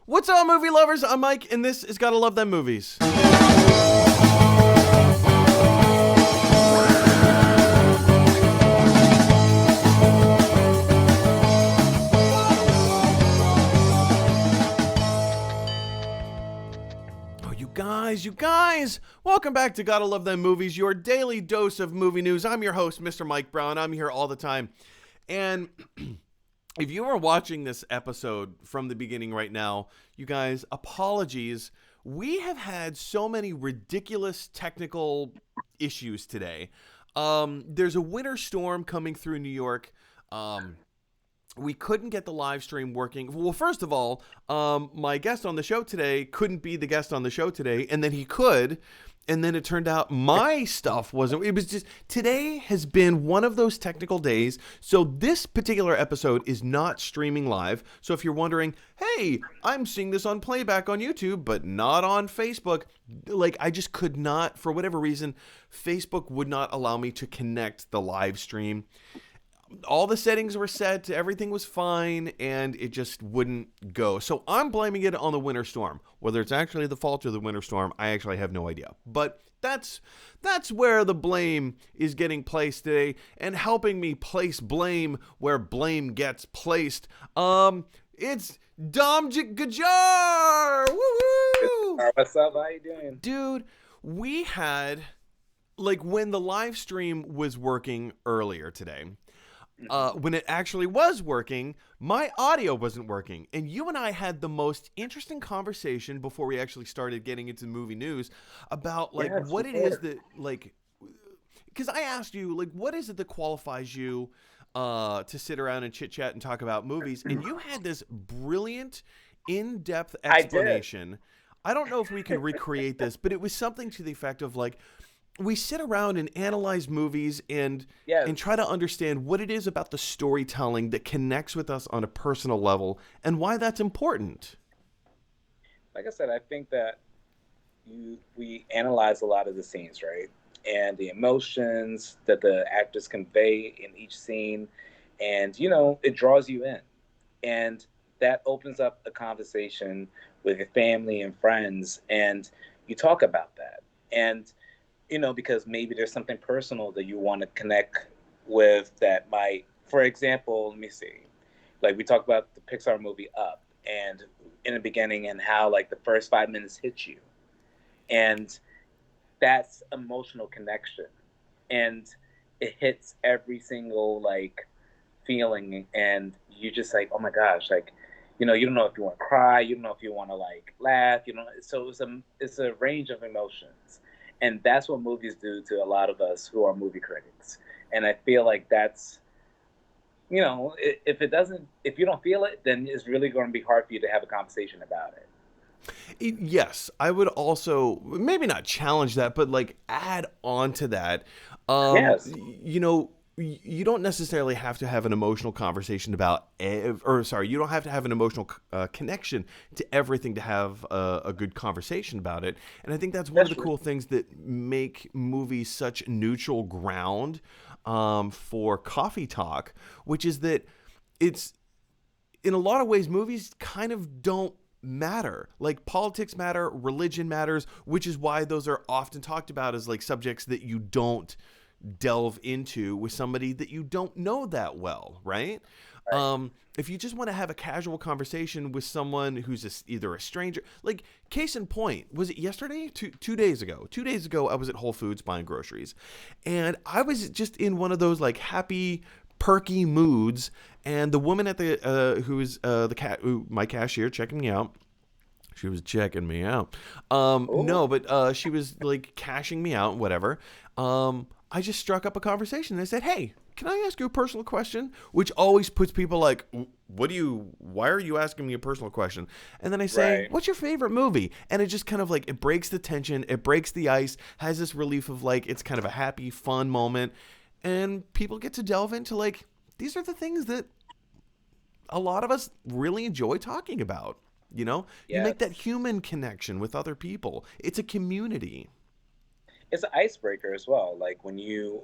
What's up, movie lovers? I'm Mike, and this is Gotta Love Them Movies. You guys, welcome back to Gotta Love Them Movies, your daily dose of movie news. I'm your host, Mr. Mike Brown. I'm here all the time. And if you are watching this episode from the beginning right now, you guys, apologies. We have had so many ridiculous technical issues today. There's a winter storm coming through New York. We couldn't get the live stream working. Well, first of all, my guest on the show today couldn't be the guest on the show today, and then he could, and then it turned out my stuff wasn't. It was just, today has been one of those technical days, so this particular episode is not streaming live. So if you're wondering, hey, I'm seeing this on playback on YouTube, but not on Facebook, like, I just could not, for whatever reason, Facebook would not allow me to connect the live stream. All the settings were set, everything was fine, and it just wouldn't go. So I'm blaming it on the winter storm. Whether it's actually the fault of the winter storm, I actually have no idea. But that's where the blame is getting placed today, and helping me place blame where blame gets placed. It's Dom Gajar! Woo-hoo! What's up? How you doing? Dude, we had, like, when the live stream was working earlier today, when it actually was working, my audio wasn't working. And you and I had the most interesting conversation before we actually started getting into movie news about, like, what it is that, like, because I asked you, like, what is it that qualifies you to sit around and chit chat and talk about movies? And you had this brilliant, in-depth explanation. I don't know if we can recreate this, but it was something to the effect of, like, we sit around and analyze movies and try to understand what it is about the storytelling that connects with us on a personal level and why that's important. Like I said, I think that we analyze a lot of the scenes, right? And the emotions that the actors convey in each scene. And, you know, it draws you in. And that opens up a conversation with your family and friends. And you talk about that. And you know, because maybe there's something personal that you want to connect with that might, for example, let me see. Like, we talked about the Pixar movie Up, and in the beginning, and how, like, the first 5 minutes hit you. And that's emotional connection. And it hits every single, like, feeling. And you just like, oh my gosh, like, you know, you don't know if you want to cry, you don't know if you want to, like, laugh, you know. So it's a range of emotions. And that's what movies do to a lot of us who are movie critics. And I feel like that's, you know, if you don't feel it, then it's really going to be hard for you to have a conversation about it. Yes, I would also maybe not challenge that, but, like, add on to that. Yes. You know, you don't necessarily have to have an emotional conversation about, you don't have to have an emotional connection to everything to have a good conversation about it. And I think that's one of the cool things that make movies such neutral ground for coffee talk, which is that it's, in a lot of ways, movies kind of don't matter. Like, politics matter, religion matters, which is why those are often talked about as, like, subjects that you don't delve into with somebody that you don't know that well, right? If you just want to have a casual conversation with someone who's either a stranger, like, case in point, was it yesterday? Two days ago. 2 days ago, I was at Whole Foods buying groceries, and I was just in one of those, like, happy, perky moods, and the woman at the my cashier checking me out. She was checking me out. No, but she was, like, cashing me out, whatever. I just struck up a conversation and I said, hey, can I ask you a personal question? Which always puts people like, why are you asking me a personal question? And then I say, what's your favorite movie? And it just kind of, like, it breaks the tension, it breaks the ice, has this relief of, like, it's kind of a happy, fun moment. And people get to delve into, like, these are the things that a lot of us really enjoy talking about. You know, you make that human connection with other people. It's a community. It's an icebreaker as well. Like, when you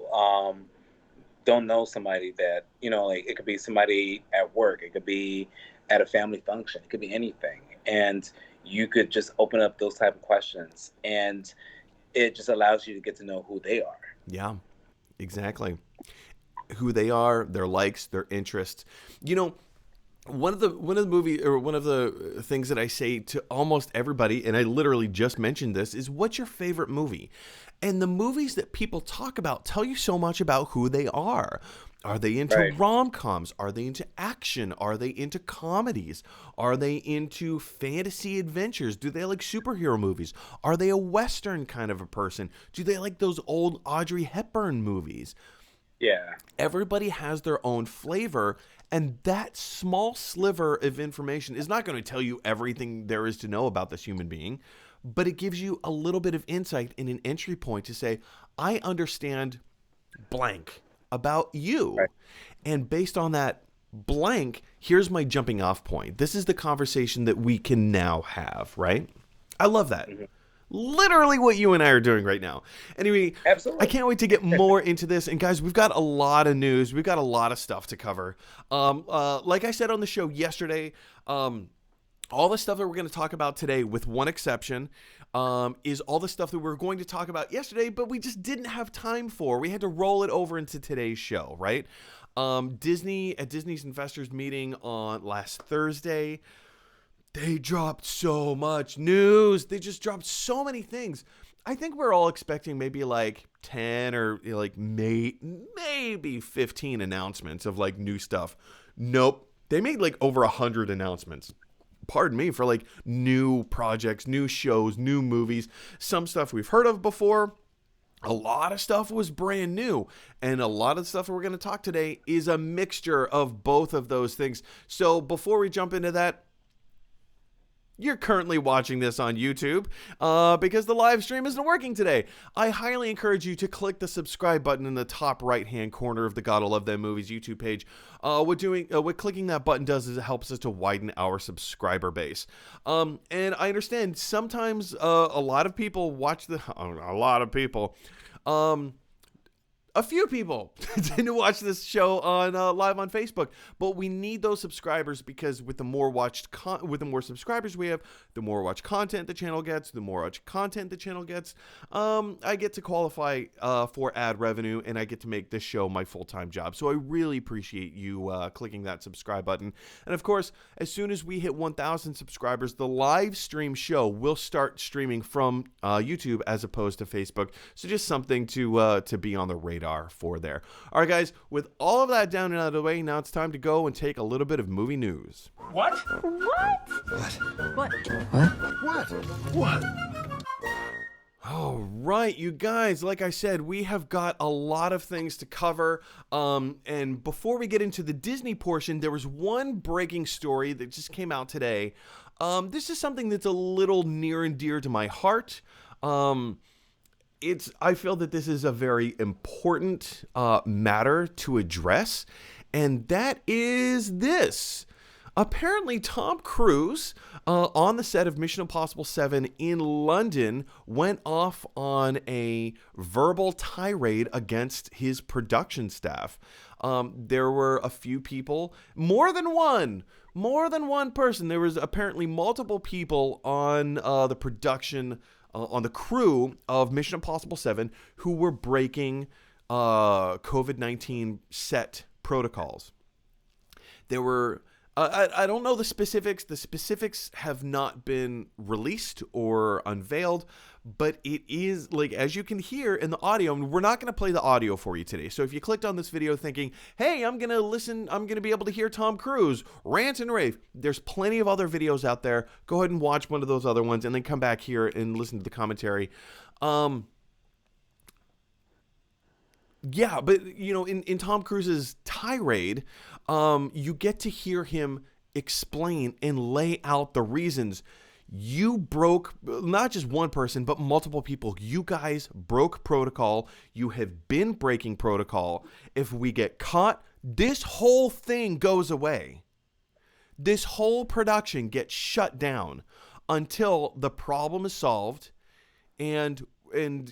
don't know somebody that, you know, like, it could be somebody at work, it could be at a family function, it could be anything. And you could just open up those type of questions, and it just allows you to get to know who they are. Yeah, exactly. Who they are, their likes, their interests. You know, one of the movie or one of the things that I say to almost everybody, and I literally just mentioned this, is what's your favorite movie? And the movies that people talk about tell you so much about who they are. Are they into Right. rom-coms? Are they into action? Are they into comedies? Are they into fantasy adventures? Do they like superhero movies? Are they a Western kind of a person? Do they like those old Audrey Hepburn movies? Yeah. Everybody has their own flavor, and that small sliver of information is not going to tell you everything there is to know about this human being, but it gives you a little bit of insight and an entry point to say, I understand blank about you. Right. And based on that blank, here's my jumping off point. This is the conversation that we can now have, right? I love that. Mhm. Literally what you and I are doing right now. Anyway, Absolutely. I can't wait to get more into this. And guys, we've got a lot of news. We've got a lot of stuff to cover. Like I said on the show yesterday, all the stuff that we're going to talk about today, with one exception, is all the stuff that we were going to talk about yesterday, but we just didn't have time for. We had to roll it over into today's show, right? Disney, at Disney's investors meeting on last Thursday, they dropped so much news. They just dropped so many things. I think we're all expecting maybe like 10 or like maybe 15 announcements of like new stuff. Nope. They made like over 100 announcements. Pardon me, for like new projects, new shows, new movies, some stuff we've heard of before. A lot of stuff was brand new, and a lot of stuff we're going to talk today is a mixture of both of those things. So before we jump into that, you're currently watching this on YouTube because the live stream isn't working today. I highly encourage you to click the subscribe button in the top right-hand corner of the Gotta Love Them Movies YouTube page. What clicking that button does is it helps us to widen our subscriber base. And I understand sometimes a lot of people watch a few people didn't watch this show on live on Facebook, but we need those subscribers because with the more with the more subscribers we have, the more watch content the channel gets. The more watch content the channel gets, I get to qualify for ad revenue, and I get to make this show my full-time job. So I really appreciate you clicking that subscribe button. And of course, as soon as we hit 1,000 subscribers, the live stream show will start streaming from YouTube as opposed to Facebook. So just something to be on the radar for there. All right, guys, with all of that down and out of the way, now it's time to go and take a little bit of movie news. What? All right, you guys, like I said, we have got a lot of things to cover. And before we get into the Disney portion, there was one breaking story that just came out today. This is something that's a little near and dear to my heart. I feel that this is a very important matter to address, and that is this. Apparently, Tom Cruise, on the set of Mission Impossible 7 in London, went off on a verbal tirade against his production staff. There were a few people, more than one person. There was apparently multiple people on the production on the crew of Mission Impossible 7 who were breaking COVID-19 set protocols. There were, I don't know the specifics. The specifics have not been released or unveiled, but it is, like, as you can hear in the audio, and we're not going to play the audio for you today. So if you clicked on this video thinking, hey, I'm going to be able to hear Tom Cruise rant and rave, there's plenty of other videos out there. Go ahead and watch one of those other ones and then come back here and listen to the commentary. Yeah, but, you know, in Tom Cruise's tirade, you get to hear him explain and lay out the reasons you broke, not just one person, but multiple people. You guys broke protocol. You have been breaking protocol. If we get caught, this whole thing goes away. This whole production gets shut down until the problem is solved, and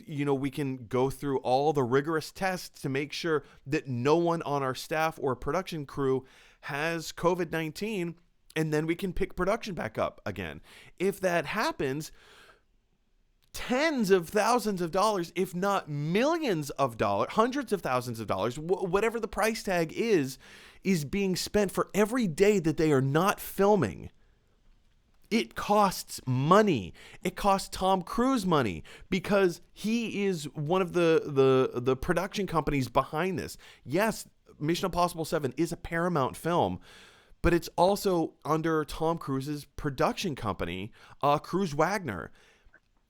you know, we can go through all the rigorous tests to make sure that no one on our staff or production crew has COVID-19, and then we can pick production back up again. If that happens, tens of thousands of dollars, if not millions of dollars, hundreds of thousands of dollars, whatever the price tag is being spent for every day that they are not filming. It costs money. It costs Tom Cruise money because he is one of the production companies behind this. Yes, Mission Impossible 7 is a Paramount film, but it's also under Tom Cruise's production company, Cruise Wagner.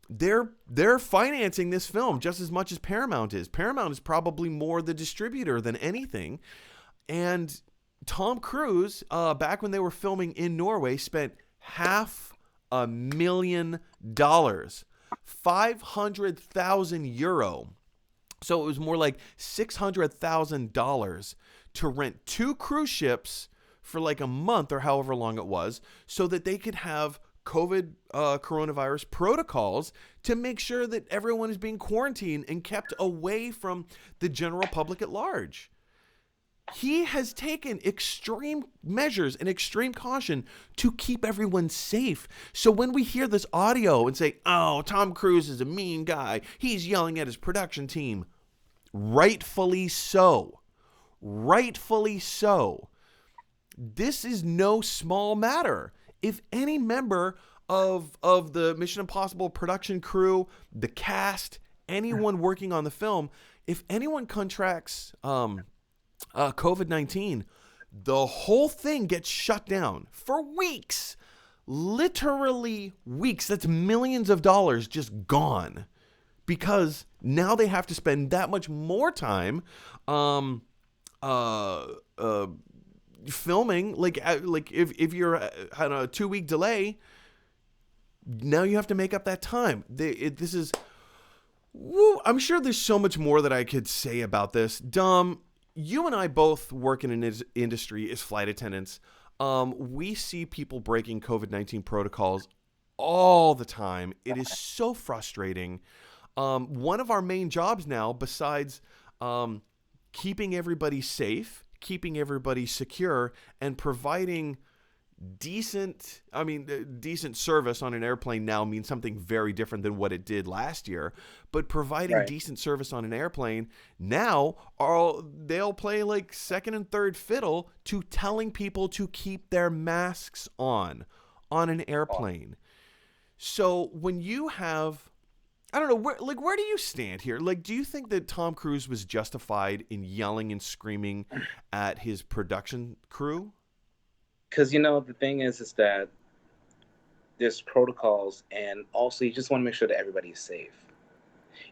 They're financing this film just as much as Paramount is. Paramount is probably more the distributor than anything. And Tom Cruise, back when they were filming in Norway, spent $500,000, 500,000 euro. So it was more like $600,000 to rent 2 cruise ships for like a month or however long it was, so that they could have coronavirus protocols to make sure that everyone is being quarantined and kept away from the general public at large. He has taken extreme measures and extreme caution to keep everyone safe. So when we hear this audio and say, oh, Tom Cruise is a mean guy, he's yelling at his production team, rightfully so. Rightfully so. This is no small matter. If any member of the Mission Impossible production crew, the cast, anyone working on the film, if anyone contracts COVID-19, the whole thing gets shut down for weeks. Literally weeks. That's millions of dollars just gone. Because now they have to spend that much more time filming. Like if you're on a 2-week delay, now you have to make up that time. This is... Woo, I'm sure there's so much more that I could say about this. Dom, you and I both work in an industry as flight attendants. We see people breaking COVID-19 protocols all the time. It is so frustrating. One of our main jobs now, besides keeping everybody safe, keeping everybody secure, and providing decent service on an airplane now means something very different than what it did last year. But providing decent service on an airplane now, they'll play like second and third fiddle to telling people to keep their masks on an airplane. So when you have, I don't know, where do you stand here? Like, do you think that Tom Cruise was justified in yelling and screaming at his production crew? Because, the thing is that there's protocols, and also you just want to make sure that everybody's safe.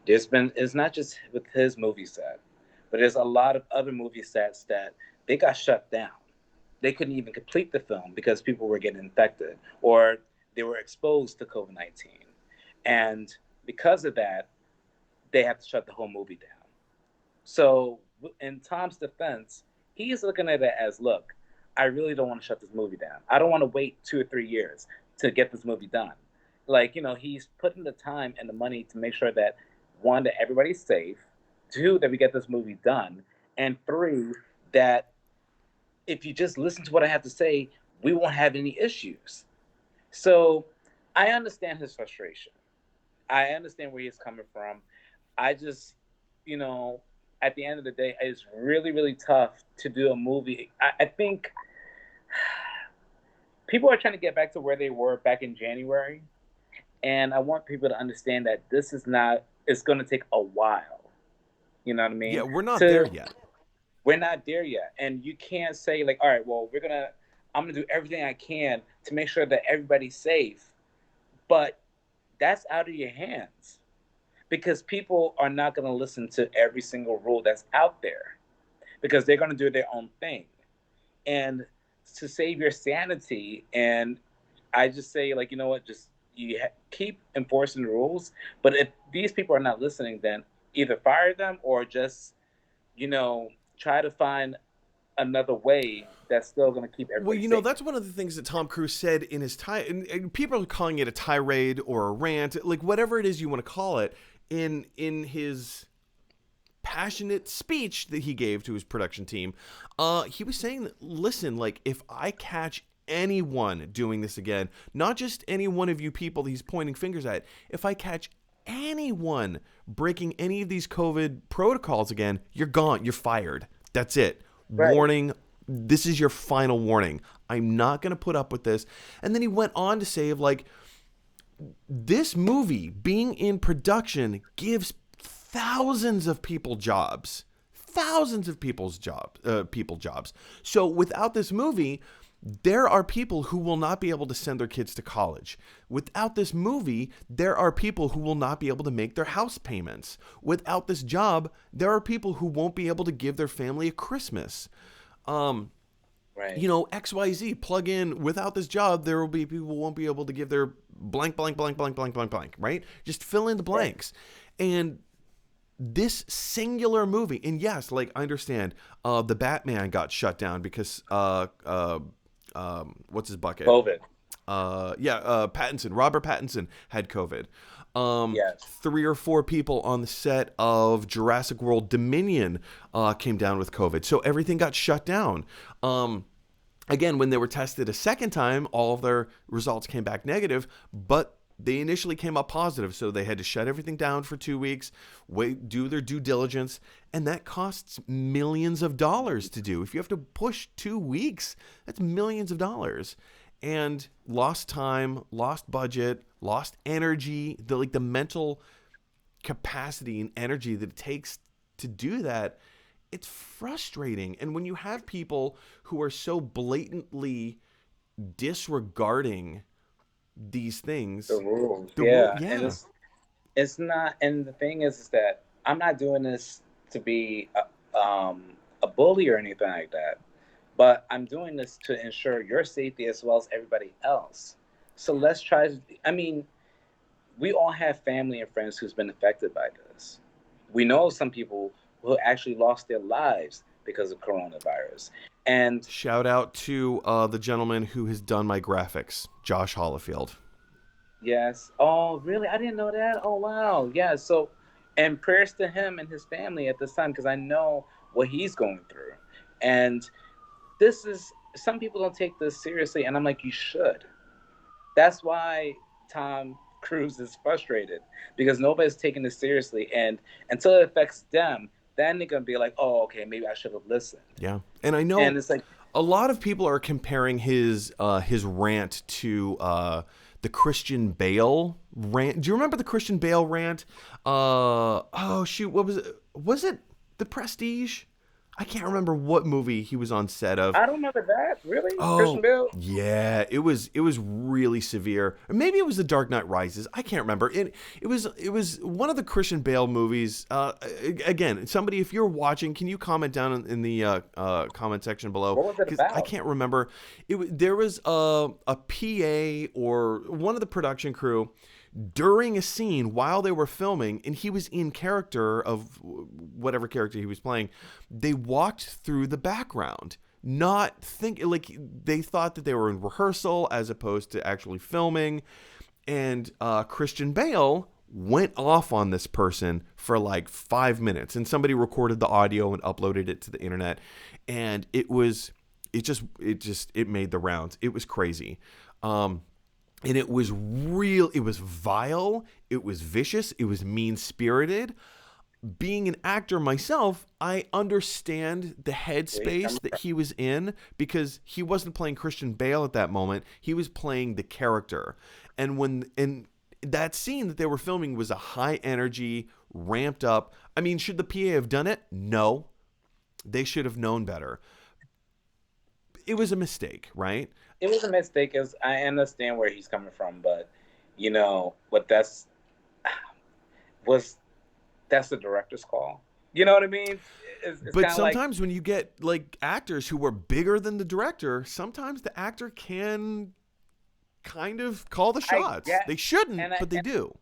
It's not just with his movie set, but there's a lot of other movie sets that they got shut down. They couldn't even complete the film because people were getting infected or they were exposed to COVID-19. And because of that, they have to shut the whole movie down. So in Tom's defense, he's looking at it as, look, I really don't want to shut this movie down. I don't want to wait 2 or 3 years to get this movie done. Like, he's putting the time and the money to make sure that, 1, that everybody's safe, 2, that we get this movie done, and 3, that if you just listen to what I have to say, we won't have any issues. So I understand his frustration. I understand where he's coming from. I just, at the end of the day, it's really, really tough to do a movie. I think people are trying to get back to where they were back in January. And I want people to understand that this is not, it's going to take a while. You know what I mean? Yeah, we're not there yet. We're not there yet. And you can't say like, all right, well, I'm going to do everything I can to make sure that everybody's safe. But that's out of your hands. Because people are not going to listen to every single rule that's out there. Because they're going to do their own thing. And to save your sanity, and I just say, like, you know what, just keep enforcing the rules. But if these people are not listening, then either fire them or just, try to find another way that's still going to keep everybody safe. That's one of the things that Tom Cruise said in his and people are calling it a tirade or a rant, like whatever it is you want to call it, in his passionate speech that he gave to his production team. He was saying that, listen, like, if I catch anyone doing this again, not just any one of you people he's pointing fingers at, if I catch anyone breaking any of these COVID protocols again, you're gone. You're fired. That's it. Right. Warning. This is your final warning. I'm not going to put up with this. And then he went on to say, like, this movie being in production gives thousands of people jobs. Thousands of people jobs. So without this movie, there are people who will not be able to send their kids to college. Without this movie, there are people who will not be able to make their house payments. Without this job, there are people who won't be able to give their family a Christmas. Right. You know, XYZ, plug in, without this job, there will be people who won't be able to give their blank, blank, blank, blank, blank, blank, blank, right? Just fill in the blanks. Right. And this singular movie, and yes, like, I understand, the Batman got shut down because, what's his bucket? COVID. Pattinson, Robert Pattinson had COVID. Yes. 3 or 4 people on the set of Jurassic World Dominion came down with COVID. So everything got shut down. Again, when they were tested a second time, all of their results came back negative, but they initially came up positive. So they had to shut everything down for 2 weeks, do their due diligence, and that costs millions of dollars to do. If you have to push 2 weeks, that's millions of dollars. And lost time, lost budget, lost energy, the mental capacity and energy that it takes to do that. It's frustrating. And when you have people who are so blatantly disregarding these things, The rules. yeah. And it's not, and the thing is that I'm not doing this to be a bully or anything like that. But I'm doing this to ensure your safety as well as everybody else. So let's try. I mean, we all have family and friends who's been affected by this. We know some people who actually lost their lives because of coronavirus. And shout out to the gentleman who has done my graphics, Josh Hollifield. Yes. Oh, really? I didn't know that. Oh, wow. Yeah. So, and prayers to him and his family at this time, because I know what he's going through. And this is, some people don't take this seriously, and I'm like, you should. That's why Tom Cruise is frustrated, because nobody's taking this seriously, and until it affects them, then they're gonna be like, oh, okay, maybe I should have listened. Yeah, and I know, and it's like, a lot of people are comparing his rant to the Christian Bale rant. Do you remember the Christian Bale rant? Oh shoot, what was it? Was it The Prestige? I can't remember what movie he was on set of. I don't remember that. Really? Oh, Christian Bale? Yeah, it was really severe. Or maybe it was The Dark Knight Rises. I can't remember. It was one of the Christian Bale movies. Again, somebody, if you're watching, can you comment down in the comment section below? What was it about? I can't remember. There was a PA or one of the production crew during a scene while they were filming, and he was in character of whatever character he was playing. They walked through the background, not think like they thought that they were in rehearsal as opposed to actually filming. And Christian Bale went off on this person for like 5 minutes, and somebody recorded the audio and uploaded it to the internet, and it made the rounds. It was crazy. And it was real, it was vile, it was vicious, it was mean-spirited. Being an actor myself, I understand the headspace that he was in, because he wasn't playing Christian Bale at that moment. He was playing the character. And that scene that they were filming was a high energy, ramped up. I mean, should the PA have done it? No. They should have known better. It was a mistake, right? It was a mistake. I understand where he's coming from, but that's the director's call. You know what I mean? It's but sometimes when you get like actors who were bigger than the director, sometimes the actor can kind of call the shots. They shouldn't, but they do.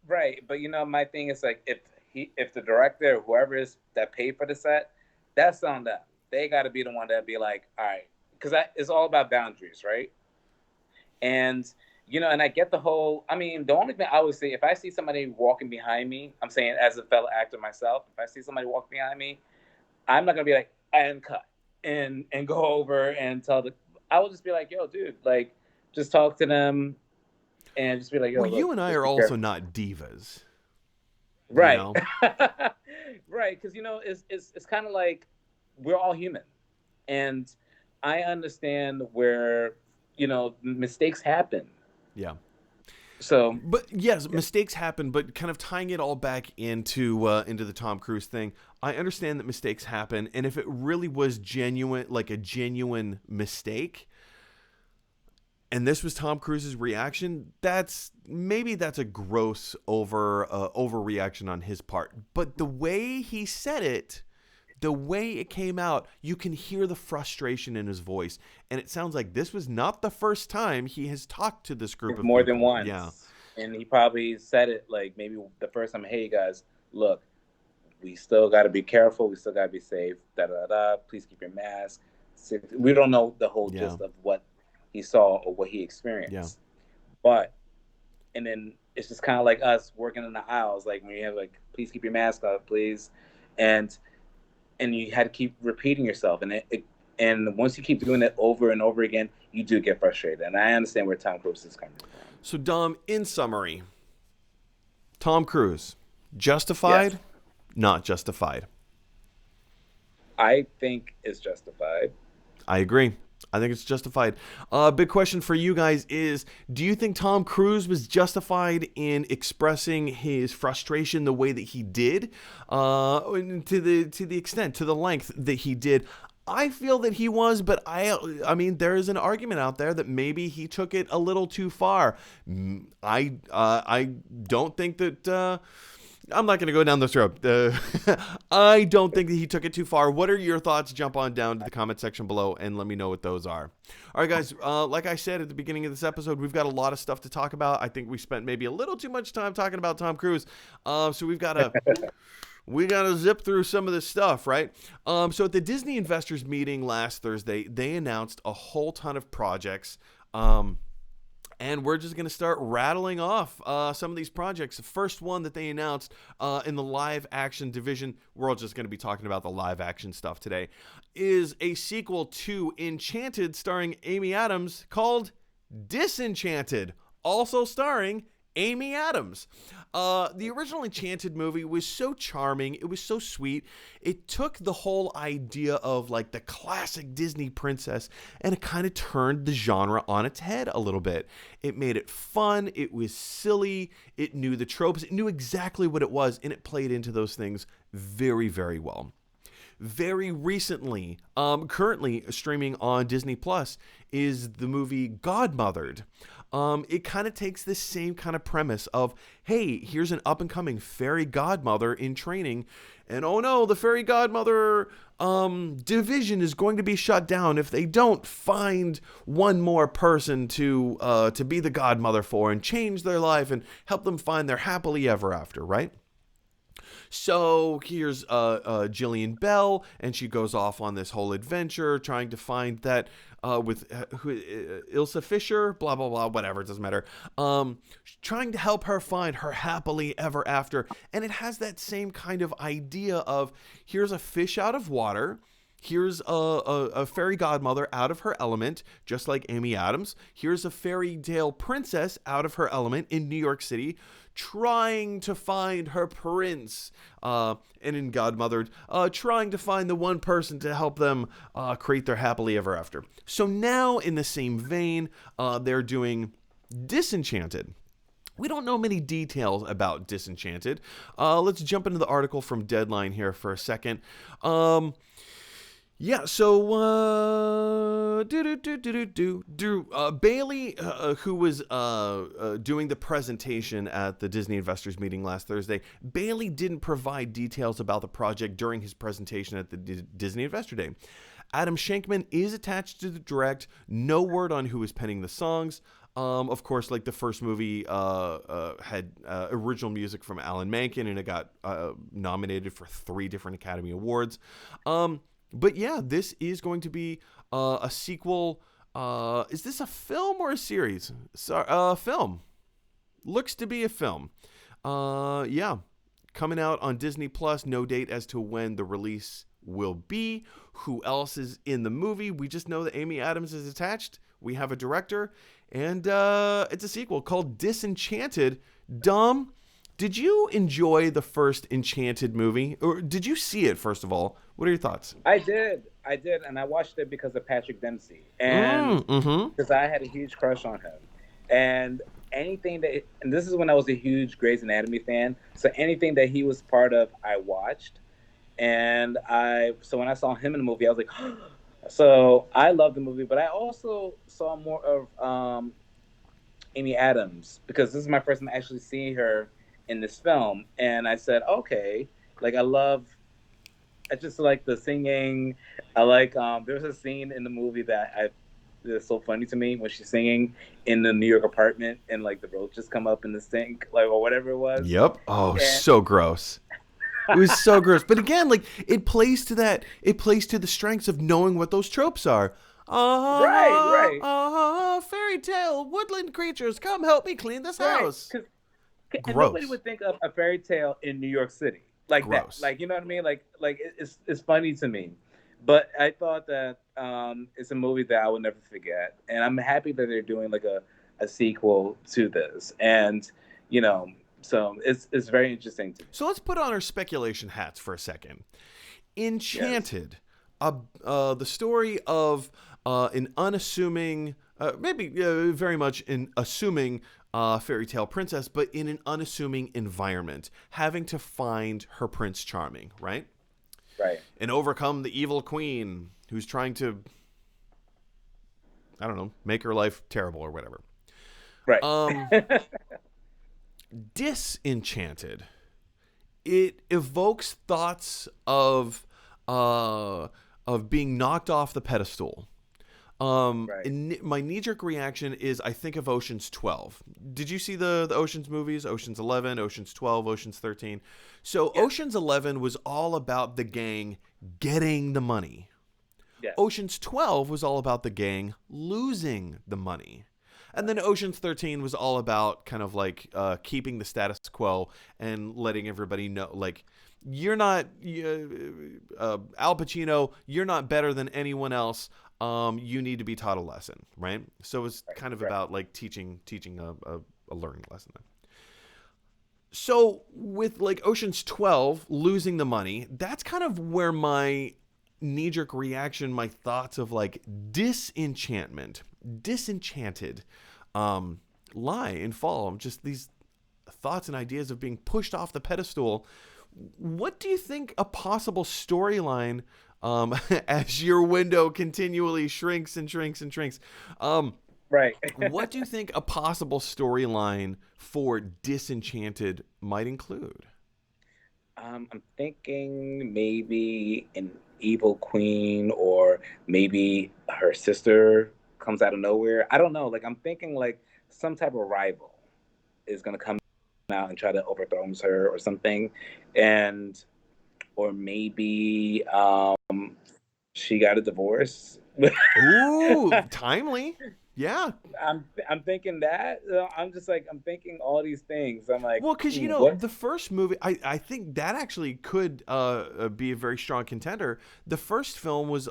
Right, but my thing is like, if the director, whoever is that paid for the set, that's on them. They got to be the one that be like, all right. Because it's all about boundaries, right? And, and I get the whole, the only thing I would say, if I see somebody walking behind me, I'm saying as a fellow actor myself, if I see somebody walk behind me, I'm not going to be like, and cut and go over and I will just be like, yo, dude, like, just talk to them and just be like, yo, Well, you look, and I just are be also careful. not divas, you Right. know? Right. Because, it's kind of like we're all human. And I understand where, mistakes happen. So, But yes, yeah. mistakes happen. But kind of tying it all back into the Tom Cruise thing, I understand that mistakes happen, and if it really was genuine, like a genuine mistake, and this was Tom Cruise's reaction, that's a gross overreaction on his part. But the way he said it, the way it came out, you can hear the frustration in his voice, and it sounds like this was not the first time he has talked to this group of More than people. Yeah. once. And he probably said it like maybe the first time, hey, guys, look, we still got to be careful. We still got to be safe. Da da da. Please keep your mask. We don't know the whole Yeah. gist of what he saw or what he Yeah. experienced. But, and then it's just kind of like us working in the aisles, like when you have like, please keep your mask up, please. And you had to keep repeating yourself. And once you keep doing it over and over again, you do get frustrated. And I understand where Tom Cruise is coming from. So, Dom, in summary, Tom Cruise, justified, Yes. not justified? I think it's justified. I agree. I think it's justified. Big question for you guys is, do you think Tom Cruise was justified in expressing his frustration the way that he did, to the extent, to the length that he did? I feel that he was, but I mean, there is an argument out there that maybe he took it a little too far. I don't think that. I'm not going to go down this road. I don't think that he took it too far. What are your thoughts? Jump on down to the comment section below and let me know what those are. All right, guys. Like I said at the beginning of this episode, we've got a lot of stuff to talk about. I think we spent maybe a little too much time talking about Tom Cruise. So we got to zip through some of this stuff, right? So at the Disney investors meeting last Thursday, they announced a whole ton of projects. And we're just going to start rattling off some of these projects. The first one that they announced in the live action division, we're all just going to be talking about the live action stuff today, is a sequel to Enchanted starring Amy Adams called Disenchanted, also starring Amy Adams. The original Enchanted movie was so charming. It was so sweet. It took the whole idea of like the classic Disney princess and it kind of turned the genre on its head a little bit. It made it fun. It was silly. It knew the tropes. It knew exactly what it was, and it played into those things very, very well. Very recently, currently streaming on Disney Plus, is the movie Godmothered. It kind of takes this same kind of premise of, hey, here's an up-and-coming fairy godmother in training, and oh no, the fairy godmother division is going to be shut down if they don't find one more person to be the godmother for and change their life and help them find their happily ever after, right? So here's Jillian Bell, and she goes off on this whole adventure trying to find that with Ilsa Fisher, blah, blah, blah, whatever, it doesn't matter. Trying to help her find her happily ever after. And it has that same kind of idea of, here's a fish out of water. Here's a fairy godmother out of her element, just like Amy Adams. Here's a fairy tale princess out of her element in New York City, trying to find her prince, and in Godmothered, trying to find the one person to help them create their happily ever after. So now, in the same vein, they're doing Disenchanted. We don't know many details about Disenchanted. Let's jump into the article from Deadline here for a second. Yeah, so Bailey, who was doing the presentation at the Disney investors meeting last Thursday, Bailey didn't provide details about the project during his presentation at the Disney Investor Day. Adam Shankman is attached to the direct. No word on who is penning the songs. Of course, like the first movie had original music from Alan Menken, and it got nominated for 3 different Academy Awards. But yeah, this is going to be a sequel. Is this a film or a series? Sorry, film. Looks to be a film. Yeah, coming out on Disney Plus. No date as to when the release will be, who else is in the movie. We just know that Amy Adams is attached. We have a director, and it's a sequel called Disenchanted. Dom, did you enjoy the first Enchanted movie? Or did you see it, first of all? What are your thoughts? I did, and I watched it because of Patrick Dempsey, and because I had a huge crush on him, and anything that, and this is when I was a huge Grey's Anatomy fan, so anything that he was part of, I watched, and so when I saw him in the movie, I was like, so I loved the movie, but I also saw more of Amy Adams because this is my first time actually seeing her in this film, and I said, okay, like I just like the singing. I like there's a scene in the movie that's so funny to me when she's singing in the New York apartment and like the roaches come up in the sink, like or whatever it was. Yep. Oh, And so gross. It was so gross. But again, like it plays to the strengths of knowing what those tropes are. right. Fairy tale, woodland creatures, come help me clean this Right. house. And nobody Gross. would think of a fairy tale in New York City like that. Gross. Like you know what I mean? Like it's funny to me. But I thought that it's a movie that I will never forget, and I'm happy that they're doing like a sequel to this, and you know, so it's very interesting to me. So let's put on our speculation hats for a second. Yes. Enchanted, the story of an unassuming, maybe very much an assuming fairy tale princess, but in an unassuming environment, having to find her Prince Charming, right? Right. And overcome the evil queen who's trying to, I don't know, make her life terrible or whatever. Right. Disenchanted, it evokes thoughts of being knocked off the pedestal. Right. My knee-jerk reaction is I think of Ocean's 12. Did you see the Ocean's movies? Ocean's 11, Ocean's 12, Ocean's 13. So Yes. Ocean's 11 was all about the gang getting the money. Yes. Ocean's 12 was all about the gang losing the money. And then Ocean's 13 was all about kind of like keeping the status quo and letting everybody know, like, you're not, Al Pacino, you're not better than anyone else. You need to be taught a lesson, right? So it was kind of about like teaching a learning lesson. So with like Ocean's 12 losing the money, that's kind of where my knee-jerk reaction, my thoughts of like disenchanted lie and fall. Just these thoughts and ideas of being pushed off the pedestal. What do you think a possible storyline, as your window continually shrinks and shrinks and shrinks, Right. what do you think a possible storyline for Disenchanted might include? I'm thinking maybe an evil queen, or maybe her sister comes out of nowhere. I don't know. Like I'm thinking like some type of rival is gonna come out and try to overthrow her or something, and or maybe she got a divorce. Ooh, timely. Yeah. I'm thinking that. I'm just like I'm thinking all these things. I'm like, Well, because, what? the first movie, I think that actually could be a very strong contender. The first film was,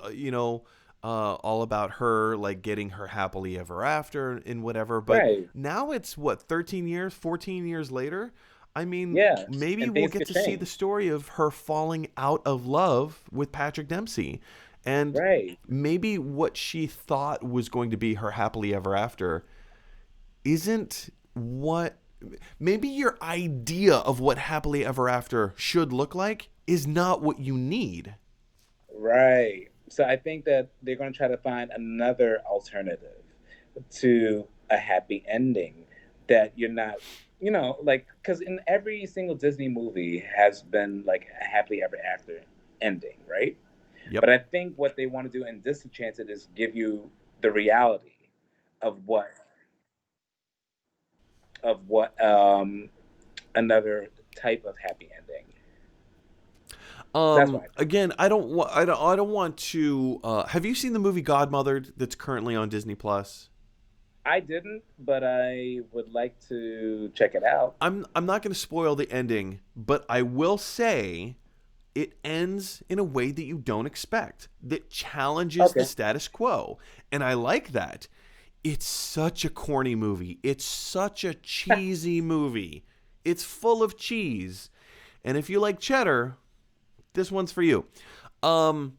all about her, like, getting her happily ever after and whatever. But Right. now it's, 13 years, 14 years later? I mean, Yeah. maybe And we'll things get could to see the change. story of her falling out of love with Patrick Dempsey. And Right. maybe what she thought was going to be her happily ever after isn't what, maybe your idea of what happily ever after should look like is not what you need. Right. So I think that they're going to try to find another alternative to a happy ending that you're not, like, because in every single Disney movie has been like a happily ever after ending, right? Yep. But I think what they want to do in Disenchanted is give you the reality of what another type of happy ending. That's why. Again, I don't want to have you seen the movie Godmothered that's currently on Disney Plus? I didn't, but I would like to check it out. I'm not going to spoil the ending, but I will say it ends in a way that you don't expect, that challenges the Okay. status quo. And I like that. It's such a corny movie. It's such a cheesy movie. It's full of cheese. And if you like cheddar, this one's for you. But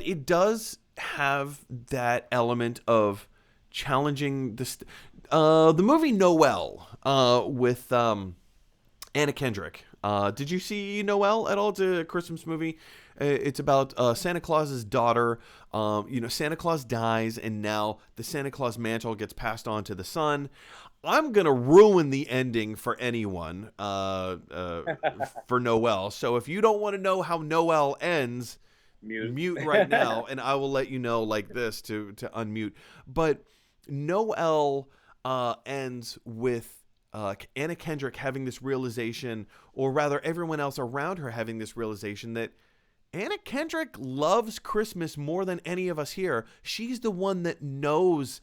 it does have that element of challenging the movie Noel with Anna Kendrick. Did you see Noel at all? It's a Christmas movie. It's about Santa Claus's daughter. Santa Claus dies, and now the Santa Claus mantle gets passed on to the son. I'm going to ruin the ending for anyone for Noel. So if you don't want to know how Noel ends, mute right now, and I will let you know like this to unmute. But Noel ends with Anna Kendrick having this realization, or rather everyone else around her having this realization that Anna Kendrick loves Christmas more than any of us here. She's the one that knows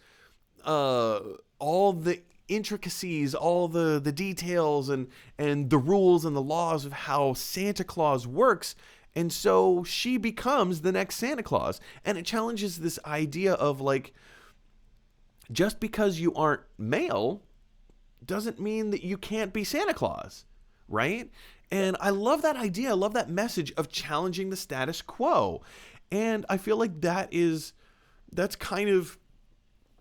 all the intricacies, all the details and the rules and the laws of how Santa Claus works. And so she becomes the next Santa Claus. And it challenges this idea of like, just because you aren't male doesn't mean that you can't be Santa Claus, right? And I love that idea. I love that message of challenging the status quo. And I feel like that's kind of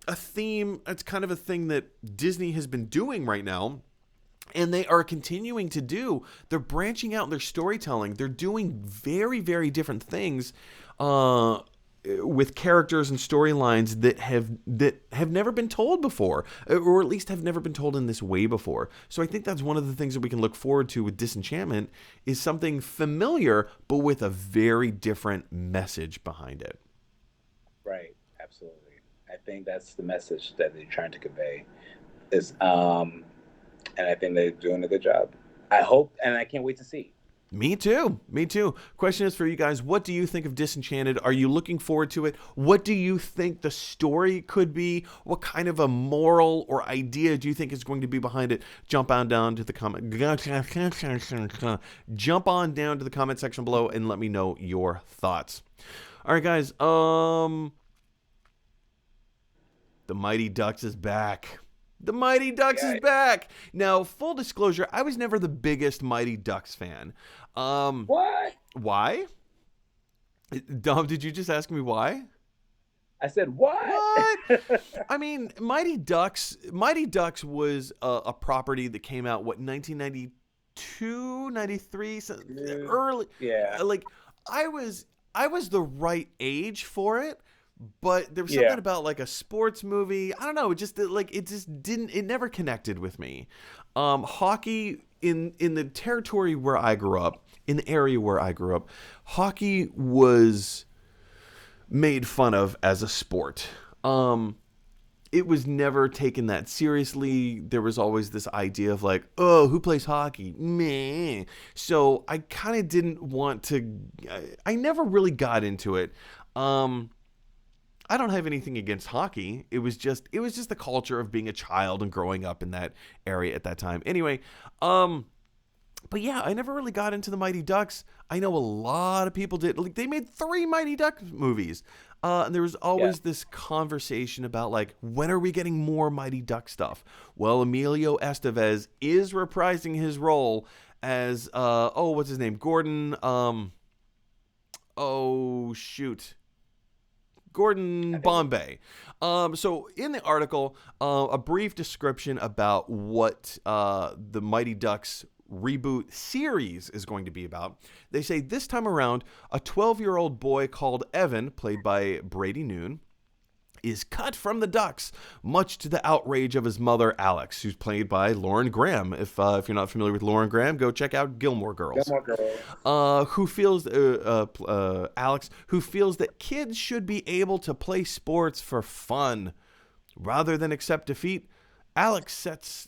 a theme. It's kind of a thing that Disney has been doing right now. And they are continuing to do. They're branching out in their storytelling. They're doing very, very different things with characters and storylines that have never been told before, or at least have never been told in this way before. So I think that's one of the things that we can look forward to with Disenchantment, is something familiar but with a very different message behind it. Right. Absolutely. I think that's the message that they're trying to convey. Is and I think they're doing a good job. I hope, and I can't wait to see. Me too. Me too. Question is for you guys. What do you think of Disenchanted? Are you looking forward to it? What do you think the story could be? What kind of a moral or idea do you think is going to be behind it? Jump on down to the comment. Jump on down to the comment section below and let me know your thoughts. All right, guys. The Mighty Ducks is back. The Mighty Ducks is back. Now, full disclosure, I was never the biggest Mighty Ducks fan. What? Why? Dom, did you just ask me why? I said, what? What? I mean, Mighty Ducks was a property that came out, 1992, 93, early. Yeah. Like, I was the right age for it. But there was something about like a sports movie. I don't know. It never connected with me. Hockey in the territory where I grew up, in the area where I grew up, hockey was made fun of as a sport. It was never taken that seriously. There was always this idea of like, oh, who plays hockey? Meh. So I kind of didn't want to. I never really got into it. I don't have anything against hockey. It was just the culture of being a child and growing up in that area at that time. Anyway, but yeah, I never really got into the Mighty Ducks. I know a lot of people did. Like, they made 3 Mighty Ducks movies. And there was always this conversation about like, when are we getting more Mighty Duck stuff? Well, Emilio Estevez is reprising his role as what's his name? Gordon Gordon Bombay. So in the article, a brief description about what the Mighty Ducks reboot series is going to be about. They say this time around, a 12-year-old boy called Evan, played by Brady Noon, is cut from the Ducks, much to the outrage of his mother, Alex, who's played by Lauren Graham. If you're not familiar with Lauren Graham, go check out Gilmore Girls. Who feels Alex, who feels that kids should be able to play sports for fun rather than accept defeat. Alex sets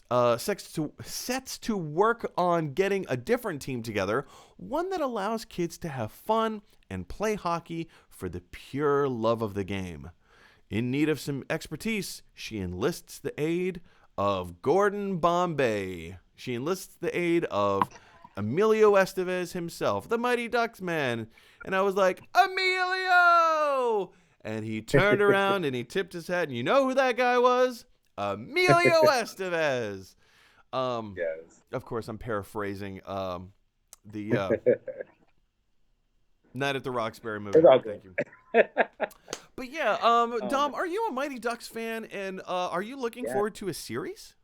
to work on getting a different team together, one that allows kids to have fun and play hockey for the pure love of the game. In need of some expertise, she enlists the aid of Gordon Bombay. Emilio Estevez himself, the Mighty Ducks man. And I was like, Emilio! And he turned around and he tipped his head. And you know who that guy was? Emilio Estevez. Yes. Of course, I'm paraphrasing the Night at the Roxbury movie. It's all good. Thank you. But yeah, Dom, are you a Mighty Ducks fan? And are you looking forward to a series?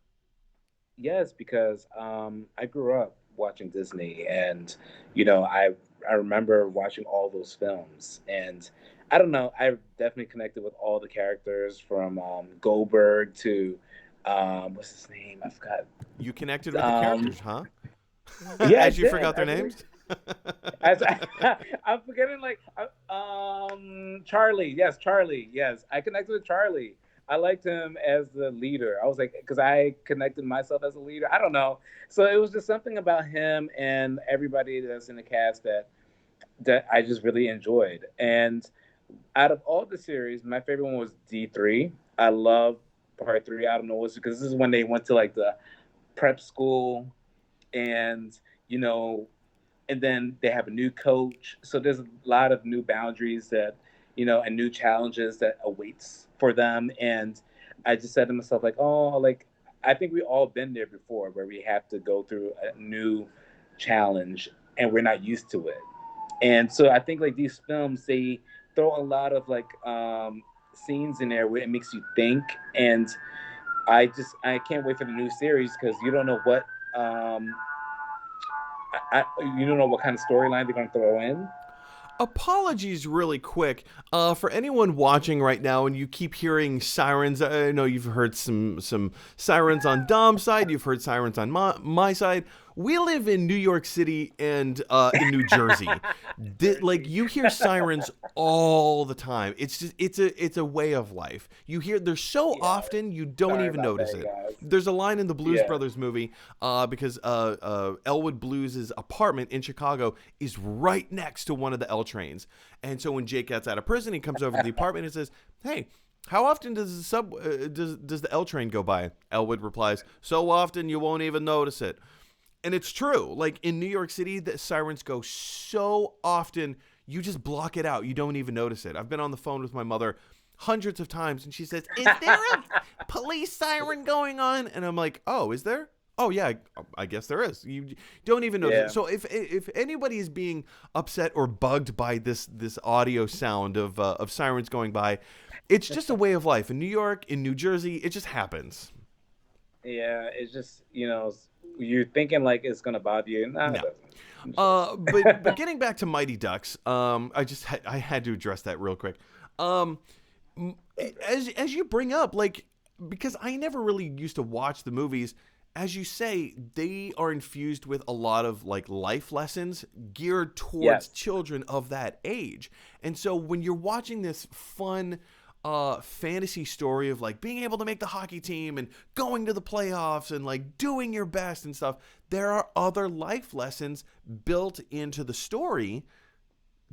Yes, because I grew up watching Disney, and I remember watching all those films, and I don't know, I definitely connected with all the characters from Goldberg to what's his name? I forgot. You connected with the characters, huh? Yeah, As you forgot their names. I'm forgetting, like, Charlie. Yes, Charlie. Yes, I connected with Charlie. I liked him as the leader. I was like, because I connected myself as a leader. I don't know. So it was just something about him and everybody that's in the cast that I just really enjoyed. And out of all the series, my favorite one was D3. I love part 3. I don't know, because this is when they went to like the prep school, and and then they have a new coach. So there's a lot of new boundaries that, and new challenges that awaits for them. And I just said to myself, like, oh, like, I think we all been there before, where we have to go through a new challenge and we're not used to it. And so I think, like, these films, they throw a lot of like scenes in there where it makes you think. And I can't wait for the new series, because you don't know what you don't know what kind of storyline they're going to throw in. Apologies really quick for anyone watching right now and you keep hearing sirens. I know you've heard some sirens on Dom's side. You've heard sirens on my side. We live in New York City and in New Jersey. Like, you hear sirens all the time. It's just it's a way of life. You hear they're so often you don't even notice it. Guys. There's a line in the Blues Brothers movie because Elwood Blues' apartment in Chicago is right next to one of the L trains. And so when Jake gets out of prison, he comes over to the apartment and says, "Hey, how often does the L train go by?" Elwood replies, "So often you won't even notice it." And it's true. Like, in New York City, the sirens go so often, you just block it out. You don't even notice it. I've been on the phone with my mother hundreds of times, and she says, "Is there a police siren going on?" And I'm like, "Oh, is there? Oh, yeah, I guess there is." You don't even notice it. So if anybody is being upset or bugged by this audio sound of sirens going by, it's just a way of life. In New York, in New Jersey, it just happens. Yeah, it's just, you're thinking like it's gonna bother you. Nah, no. It doesn't. But getting back to Mighty Ducks, I had to address that real quick. As you bring up, like, because I never really used to watch the movies, as you say, they are infused with a lot of like life lessons geared towards children of that age. And so when you're watching this fun fantasy story of like being able to make the hockey team and going to the playoffs and like doing your best and stuff, there are other life lessons built into the story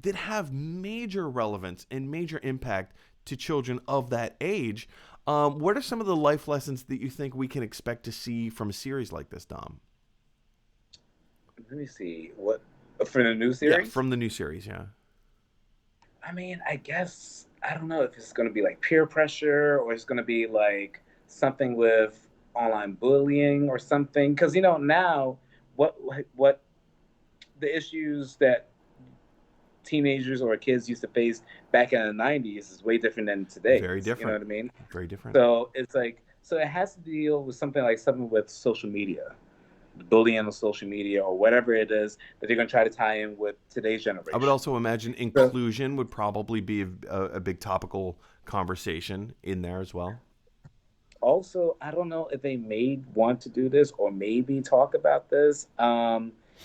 that have major relevance and major impact to children of that age. What are some of the life lessons that you think we can expect to see from a series like this, Dom? Let me see. What, for the new series? Yeah, from the new series, yeah. I mean, I guess, I don't know if it's going to be like peer pressure, or it's going to be like something with online bullying or something. Because, now what the issues that teenagers or kids used to face back in the 90s is way different than today. Very different. You know what I mean? Very different. So it's like, so it has to deal with something with social media, bullying on social media, or whatever it is that they're going to try to tie in with today's generation. I would also imagine inclusion would probably be a big topical conversation in there as well. Also, I don't know if they may want to do this or maybe talk about this.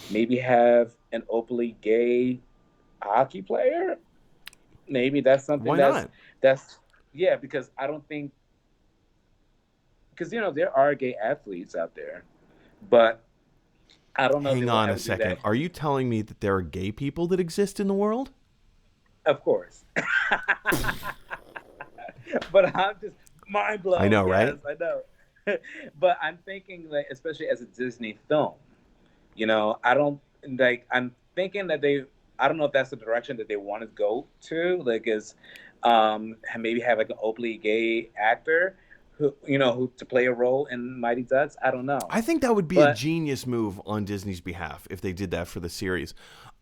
Maybe have an openly gay hockey player. Maybe that's something. Why not? That's because I don't think, because there are gay athletes out there, but I don't know. Hang on a second. Are you telling me that there are gay people that exist in the world? Of course. But I'm just mind blown. I know, right? Yes, I know. But I'm thinking, like, especially as a Disney film, I don't like. I'm thinking that they. I don't know if that's the direction that they want to go to. Like, is maybe have like an openly gay actor who to play a role in Mighty Ducks. I don't know, I think that would be a but genius move on Disney's behalf if they did that for the series.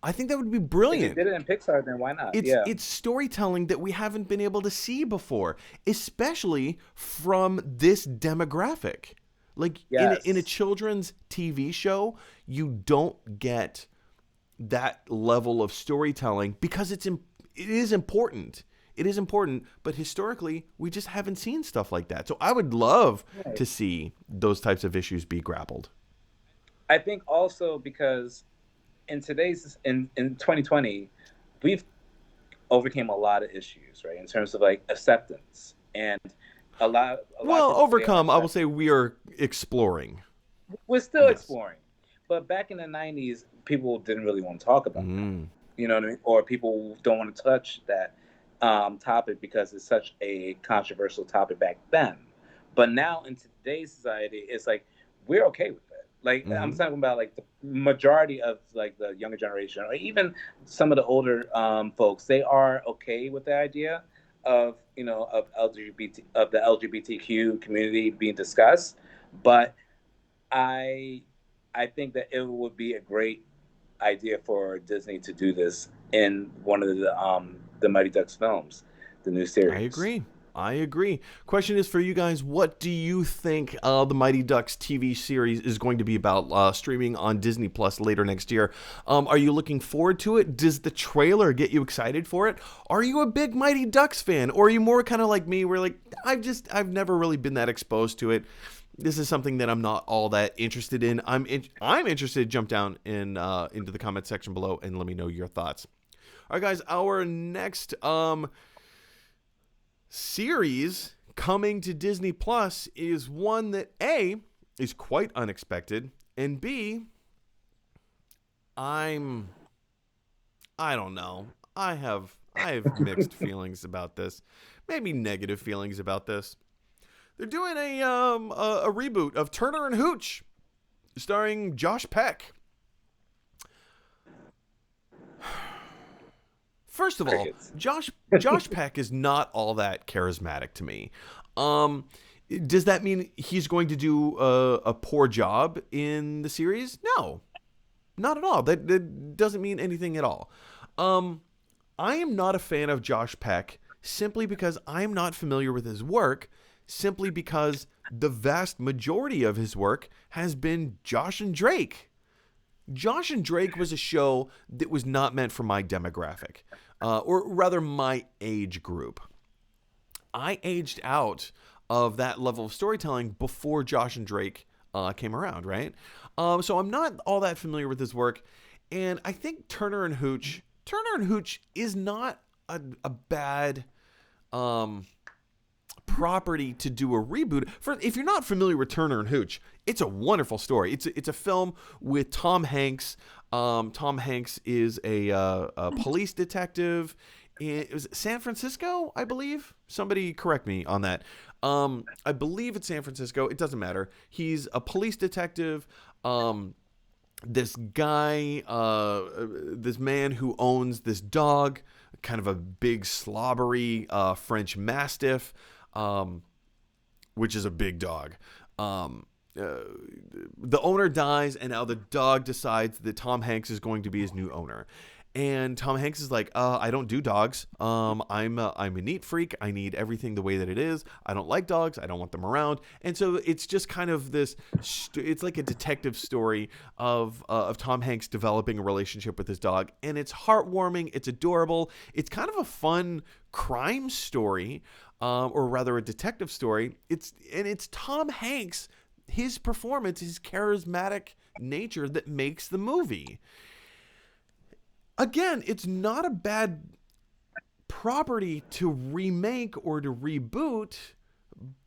I think that would be if they brilliant. did it in Pixar, then why not? It's Yeah. it's storytelling that we haven't been able to see before, especially from this demographic. Like in a Yes. children's TV show, you don't get that level of storytelling because it is important. It is important, but historically, we just haven't seen stuff like that. So I would love Right. to see those types of issues be grappled. I think also because in 2020, we've overcame a lot of issues, right? In terms of like acceptance, and a lot of Well, people today are overcome, I will say accepting. we are exploring. We're still Yes. exploring, but back in the '90s, people didn't really want to talk about that. Mm. You know what I mean? Or people don't want to touch that topic because it's such a controversial topic back then. But now in today's society, it's like we're okay with it. Like I'm Hmm. talking about like the majority of like the younger generation, or even some of the older folks, they are okay with the idea of the LGBTQ community being discussed. But I I think that it would be a great idea for Disney to do this in one of the Mighty Ducks films, the new I series. agree. I agree. Question is for you guys: what do you think the Mighty Ducks TV series is going to be about? Streaming on Disney Plus later next year. Are you looking forward to it? Does the trailer get you excited for it? Are you a big Mighty Ducks fan, or are you more kind of like me, where like I've never really been that exposed to it? This is something that I'm not all that interested in. I'm interested. Jump down into the comment section below and let me know your thoughts. All right, guys. Our next series coming to Disney Plus is one that A is quite unexpected, and B, I'm I don't know. I have mixed feelings about this. Maybe negative feelings about this. They're doing a reboot of Turner and Hooch, starring Josh Peck. First of all, Crickets. Josh Peck is not all that charismatic to me. Um, does that mean he's going to do a poor job in the series? No, not at all. That doesn't mean anything at all. Um, I am not a fan of Josh Peck simply because I'm not familiar with his work, simply because the vast majority of his work has been Josh and Drake. Josh and Drake was a show that was not meant for my demographic, or rather my age group. I aged out of that level of storytelling before Josh and Drake came around, right? So I'm not all that familiar with his work, and I think Turner and Hooch is not a bad property to do a reboot. For if you're not familiar with Turner and Hooch, it's a wonderful story. It's a film with Tom Hanks. Tom Hanks is a police detective. It was San Francisco, I believe. Somebody correct me on that. I believe it's San Francisco. It doesn't matter. He's a police detective. This guy, this man who owns this dog, kind of a big slobbery French Mastiff, which is a big dog. The owner dies, and now the dog decides that Tom Hanks is going to be his new owner. And Tom Hanks is like, I don't do dogs. I'm a neat freak. I need everything the way that it is. I don't like dogs. I don't want them around. And so it's just kind of this. It's like a detective story of Tom Hanks developing a relationship with his dog, and it's heartwarming. It's adorable. It's kind of a fun crime story, or rather a detective story. It's Tom Hanks, his performance, his charismatic nature that makes the movie. Again, it's not a bad property to remake or to reboot,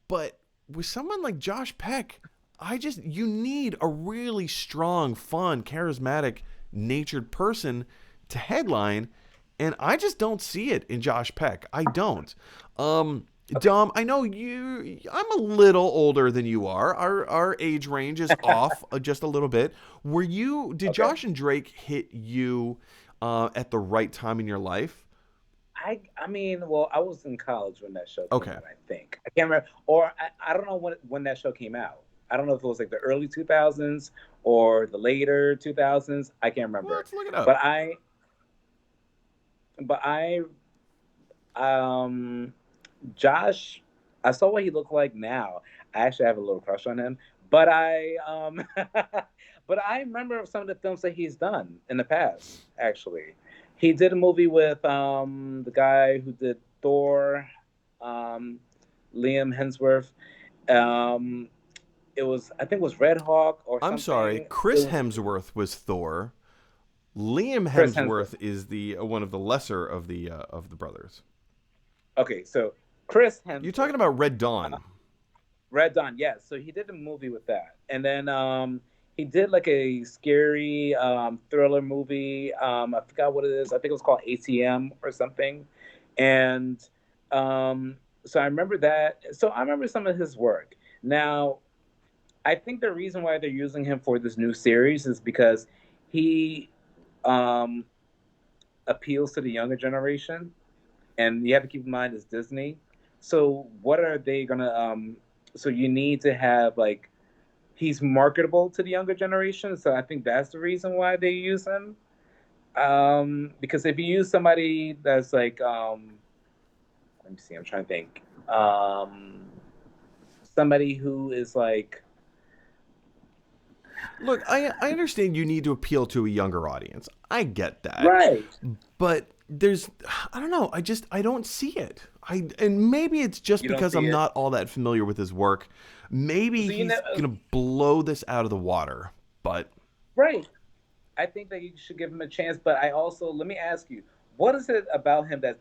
but with someone like Josh Peck, you need a really strong, fun, charismatic, natured person to headline, and I just don't see it in Josh Peck. I don't. Okay. Dom, I know you. I'm a little older than you are. Our age range is off just a little bit. Were you? Did Okay. Josh and Drake hit you at the right time in your life? I mean, well, I was in college when that show came Okay. out. I think I can't remember, or I don't know when that show came out. I don't know if it was like the early 2000s or the later 2000s. I can't Well, remember. let's look it But up. I um Josh, I saw what he looked like now. I actually have a little crush on him. But but I remember some of the films that he's done in the past, actually. He did a movie with the guy who did Thor, um, Liam Hemsworth. Um, it was, I think it was Red Hawk or I'm sorry. something. It Chris was Hemsworth was Thor. Liam Chris Hemsworth. Hemsworth is the one of the lesser of the brothers. Okay, so Chris You're talking Hemsworth. about Red uh, Dawn. Red Dawn, yes. So he did a movie with that, and then he did like a scary thriller movie. I forgot what it is. I think it was called ATM or something. And so I remember that. So I remember some of his work. Now, I think the reason why they're using him for this new series is because he um, appeals to the younger generation, and you have to keep in mind it's Disney. So what are they gonna? So you need to have like he's marketable to the younger generation. So I think that's the reason why they use him. Because if you use somebody that's like, let me see, I'm trying to think, somebody who is like, Look, I understand you need to appeal to a younger audience. I get that. right, But there's I don't know, I don't see it. And maybe it's just you don't because see I'm it. not all that familiar with his work. Maybe So you know, he's going to blow this out of the water. But right. I think that you should give him a chance. But I also let me ask you, what is it about him that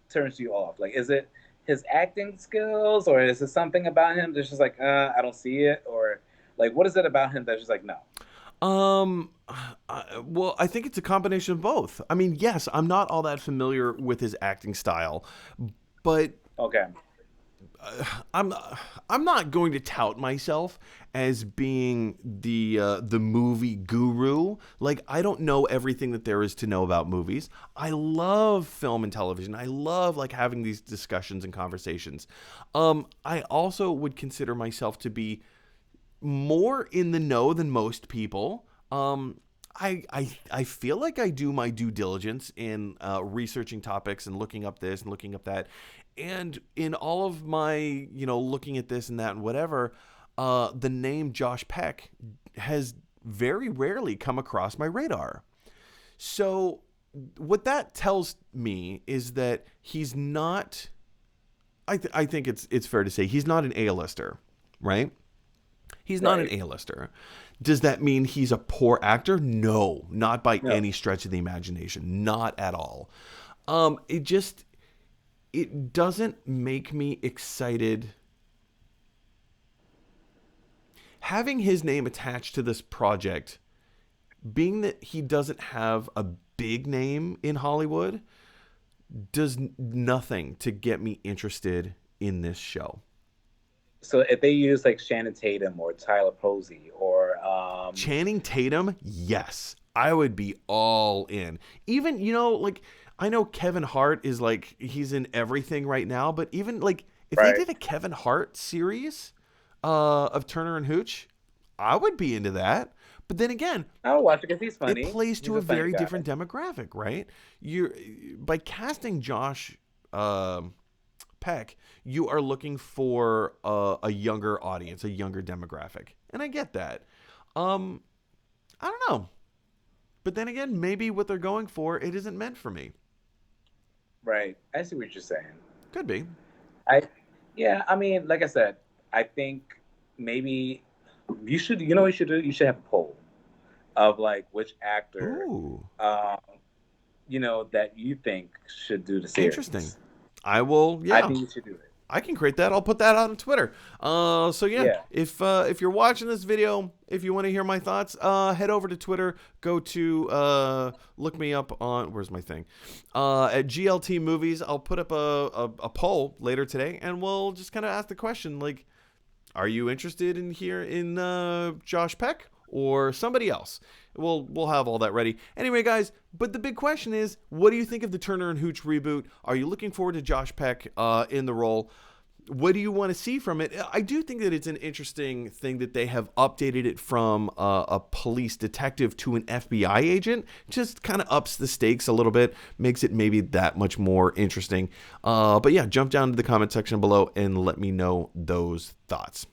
turns you off? Like, is it his acting skills, or is it something about him that's just like, I don't see it, or like, what is it about him that's just like, no? um well, I think it's a combination of both. I mean, yes, I'm not all that familiar with his acting style, but Okay, I'm I'm not going to tout myself as being the movie guru. Like, I don't know everything that there is to know about movies. I love film and television. I love like having these discussions and conversations. I also would consider myself to be more in the know than most people. I feel like I do my due diligence in researching topics and looking up this and looking up that, and in all of my looking at this and that and whatever, the name Josh Peck has very rarely come across my radar. So what that tells me is that he's not. I think it's fair to say he's not an A-lister, right? He's not an right. A-lister. Does that mean he's a poor actor? No, not by No, any stretch of the imagination. Not at all. It doesn't make me excited. Having his name attached to this project, being that he doesn't have a big name in Hollywood, does nothing to get me interested in this show. so if they use like Shannon Tatum or Tyler Posey or Channing Tatum, yes, I would be all in. Even, like, I know Kevin Hart is like, he's in everything right now, but even like, if they right, did a Kevin Hart series of Turner and Hooch, I would be into that. But then again, I'll watch it because he's it funny. plays He's to a a funny very guy. different demographic, right? You're by casting Josh Peck, you are looking for a younger audience, a younger demographic, and I get that. Um, I don't know. But then again, maybe what they're going for, it isn't meant for me. Right. I see what you're saying. Could be. I yeah, I mean, like I said, I think maybe you should you know what you should do? You should have a poll of like which actor Ooh, um that you think should do the interesting. series. I will, I yeah. think you should do it. I can create that. I'll put that on Twitter. So yeah, Yeah. if you're watching this video, if you want to hear my thoughts, head over to Twitter. Go to look me up on where's my thing at GLT Movies. I'll put up a poll later today, and we'll just kind of ask the question like, are you interested in Josh Peck or somebody else? We'll have all that ready. Anyway, guys, but the big question is, what do you think of the Turner and Hooch reboot? Are you looking forward to Josh Peck in the role? What do you want to see from it? I do think that it's an interesting thing that they have updated it from a police detective to an FBI agent. Just kind of ups the stakes a little bit, makes it maybe that much more interesting. But yeah, jump down to the comment section below and let me know those thoughts.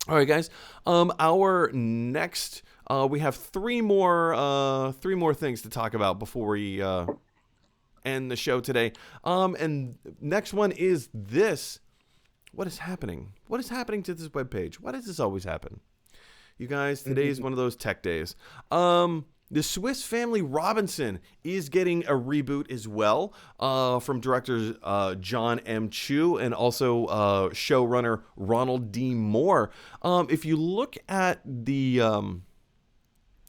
All right, guys. Our next, we have three more things to talk about before we end the show today. And next one is this. What is happening? What is happening to this webpage? Why does this always happen? You guys, today is one of those tech days. The Swiss Family Robinson is getting a reboot as well from directors John M. Chu and also showrunner Ronald D. Moore. If you look at the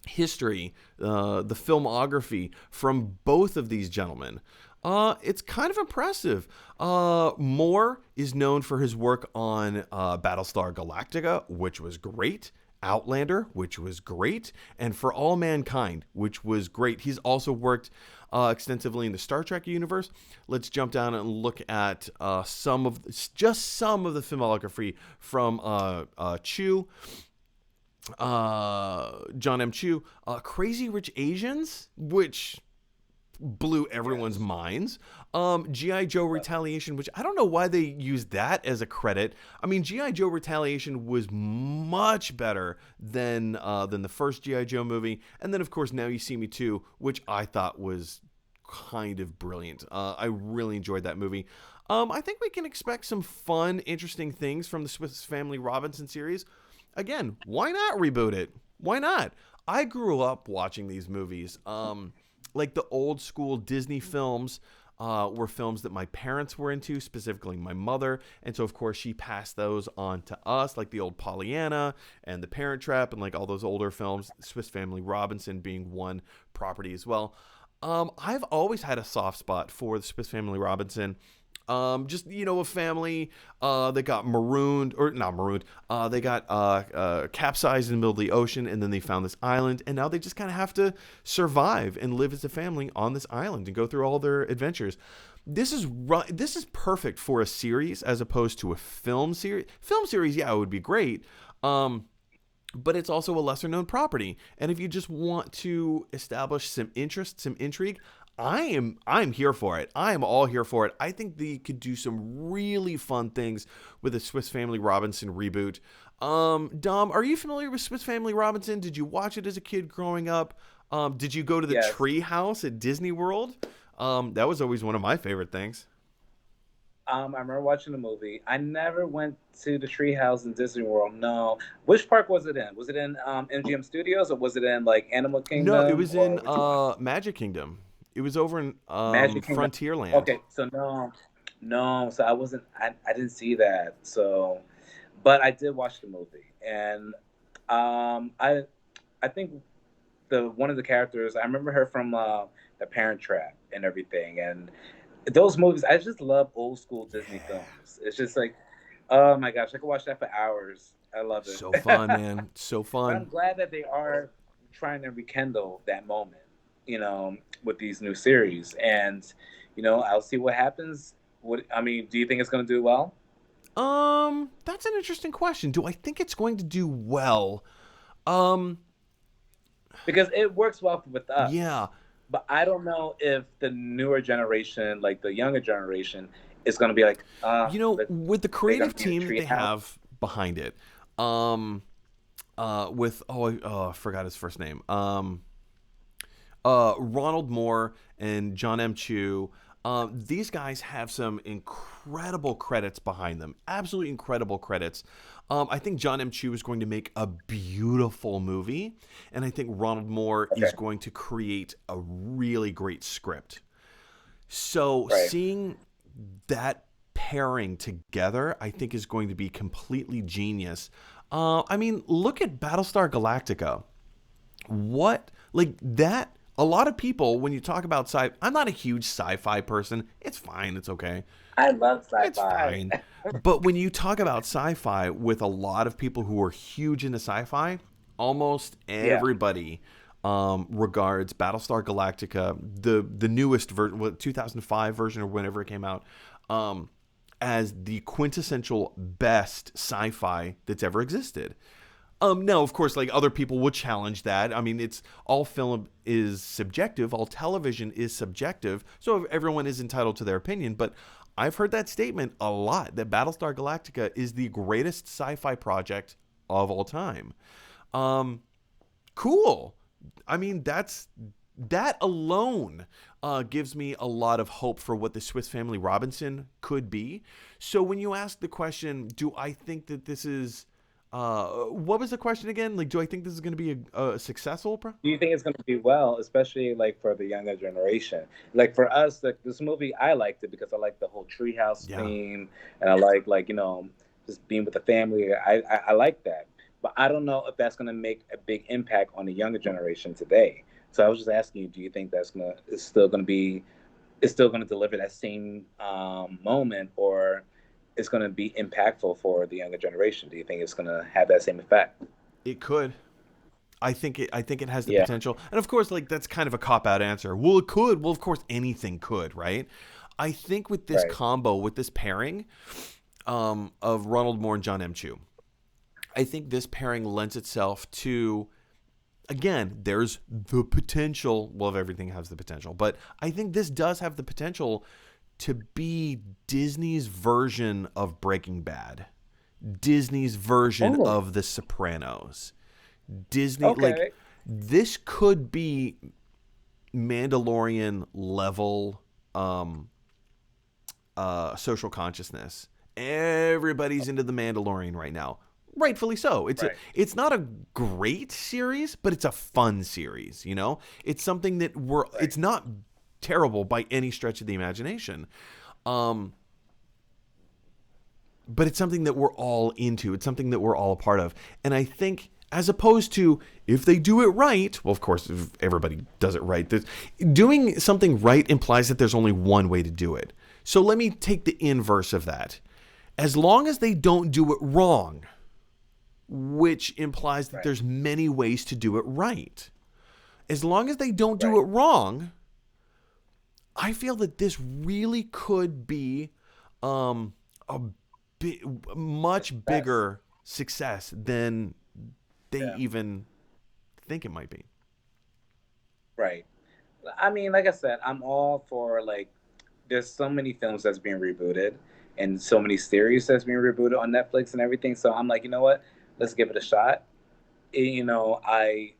history, the filmography from both of these gentlemen, it's kind of impressive. Moore is known for his work on Battlestar Galactica, which was great. Outlander, which was great, and For All Mankind, which was great. He's also worked extensively in the Star Trek universe. Let's jump down and look at some of the filmography from Chu, John M. Chu. Crazy Rich Asians, which blew everyone's minds. G.I. Joe Retaliation, which I don't know why they used that as a credit. I mean, G.I. Joe Retaliation was much better than the first G.I. Joe movie. And then, of course, Now You See Me Too, which I thought was kind of brilliant. I really enjoyed that movie. I think we can expect some fun, interesting things from the Swiss Family Robinson series. Again, why not reboot it? Why not? I grew up watching these movies. Like the old school Disney films were films that my parents were into, specifically my mother. And so, of course, she passed those on to us, like the old Pollyanna and The Parent Trap and like all those older films, Swiss Family Robinson being one property as well. I've always had a soft spot for the Swiss Family Robinson. Just, a family that got they got capsized in the middle of the ocean, and then they found this island, and now they just kind of have to survive and live as a family on this island and go through all their adventures. This is perfect for a series as opposed to a film series. Film series, yeah, it would be great. But it's also a lesser known property. And if you just want to establish some interest, some intrigue, I'm here for it. I am all here for it. I think they could do some really fun things with a Swiss Family Robinson reboot. Dom, are you familiar with Swiss Family Robinson? Did you watch it as a kid growing up? Did you go to the tree house at Disney World? That was always one of my favorite things. I remember watching the movie. I never went to the treehouse in Disney World. No. Which park was it in? Was it in MGM Studios, or was it in like Animal Kingdom? No, it was in Magic Kingdom. It was over in Frontierland. Okay, so no. So I didn't see that. So, but I did watch the movie, and I think one of the characters, I remember her from The Parent Trap and everything, and those movies, I just love old school Disney films. It's just like, oh my gosh, I could watch that for hours. I love it. So fun, man. So fun. But I'm glad that they are trying to rekindle that moment, with these new series. And, I'll see what happens. Do you think it's going to do well? That's an interesting question. Do I think it's going to do well? Because it works well with us. Yeah. But I don't know if the newer generation, like the younger generation, is going to be like, with the creative team that they have behind it, I forgot his first name. Ronald Moore and John M. Chu. These guys have some incredible credits behind them. Absolutely incredible credits. I think John M. Chu is going to make a beautiful movie, and I think Ronald Moore is going to create a really great script. So seeing that pairing together, I think, is going to be completely genius. I mean, look at Battlestar Galactica. What, like that? A lot of people, when you talk about I'm not a huge sci-fi person. It's fine. It's okay. I love It's sci-fi. fine. But when you talk about sci-fi with a lot of people who are huge into sci-fi, almost Yeah. everybody regards Battlestar Galactica, the newest version, 2005 version or whenever it came out, as the quintessential best sci-fi that's ever existed. Now, of course, like other people will challenge that. I mean, it's all film is subjective, all television is subjective, so everyone is entitled to their opinion. But I've heard that statement a lot that Battlestar Galactica is the greatest sci-fi project of all time. Cool. I mean, that alone gives me a lot of hope for what the Swiss Family Robinson could be. So when you ask the question, do I think that this is what was the question again? Like, do I think this is going to be a successful? Do you think it's going to be well, especially like for the younger generation? Like for us, like this movie, I liked it because I like the whole treehouse Yeah. theme, and I like just being with the family. I like that, but I don't know if that's going to make a big impact on the younger generation today. So I was just asking you, do you think it's still gonna deliver that same moment, or it's gonna be impactful for the younger generation? Do you think it's gonna have that same effect? It could. I think it has the Yeah, potential. And of course, like that's kind of a cop out answer. Well, it could. Well, of course anything could, right? I think with this right. combo, with this pairing of Ronald Moore and John M. Chu, I think this pairing lends itself to, again, there's the potential. Well, everything has the potential, but I think this does have the potential to be Disney's version of Breaking Bad, Disney's version Oh, of The Sopranos. Disney, like, okay. this could be Mandalorian level social consciousness. Everybody's into the Mandalorian right now. Rightfully so. Right, It's not a great series, but it's a fun series, you know? It's something that right, it's not terrible by any stretch of the imagination. Um but it's something that we're all into. It's something that we're all a part of. And I think as opposed to if they do it right, well, of course, if everybody does it right, doing something right implies that there's only one way to do it. So let me take the inverse of that. As long as they don't do it wrong, which implies that right, there's many ways to do it right. As long as they don't do right. it wrong, I feel that this really could be a much Success. bigger success than they Yeah, even think it might be. right. I mean, like I said, I'm all for like. There's so many films that's being rebooted, and so many series that's being rebooted on Netflix and everything. So I'm like, you know what? Let's give it a shot. I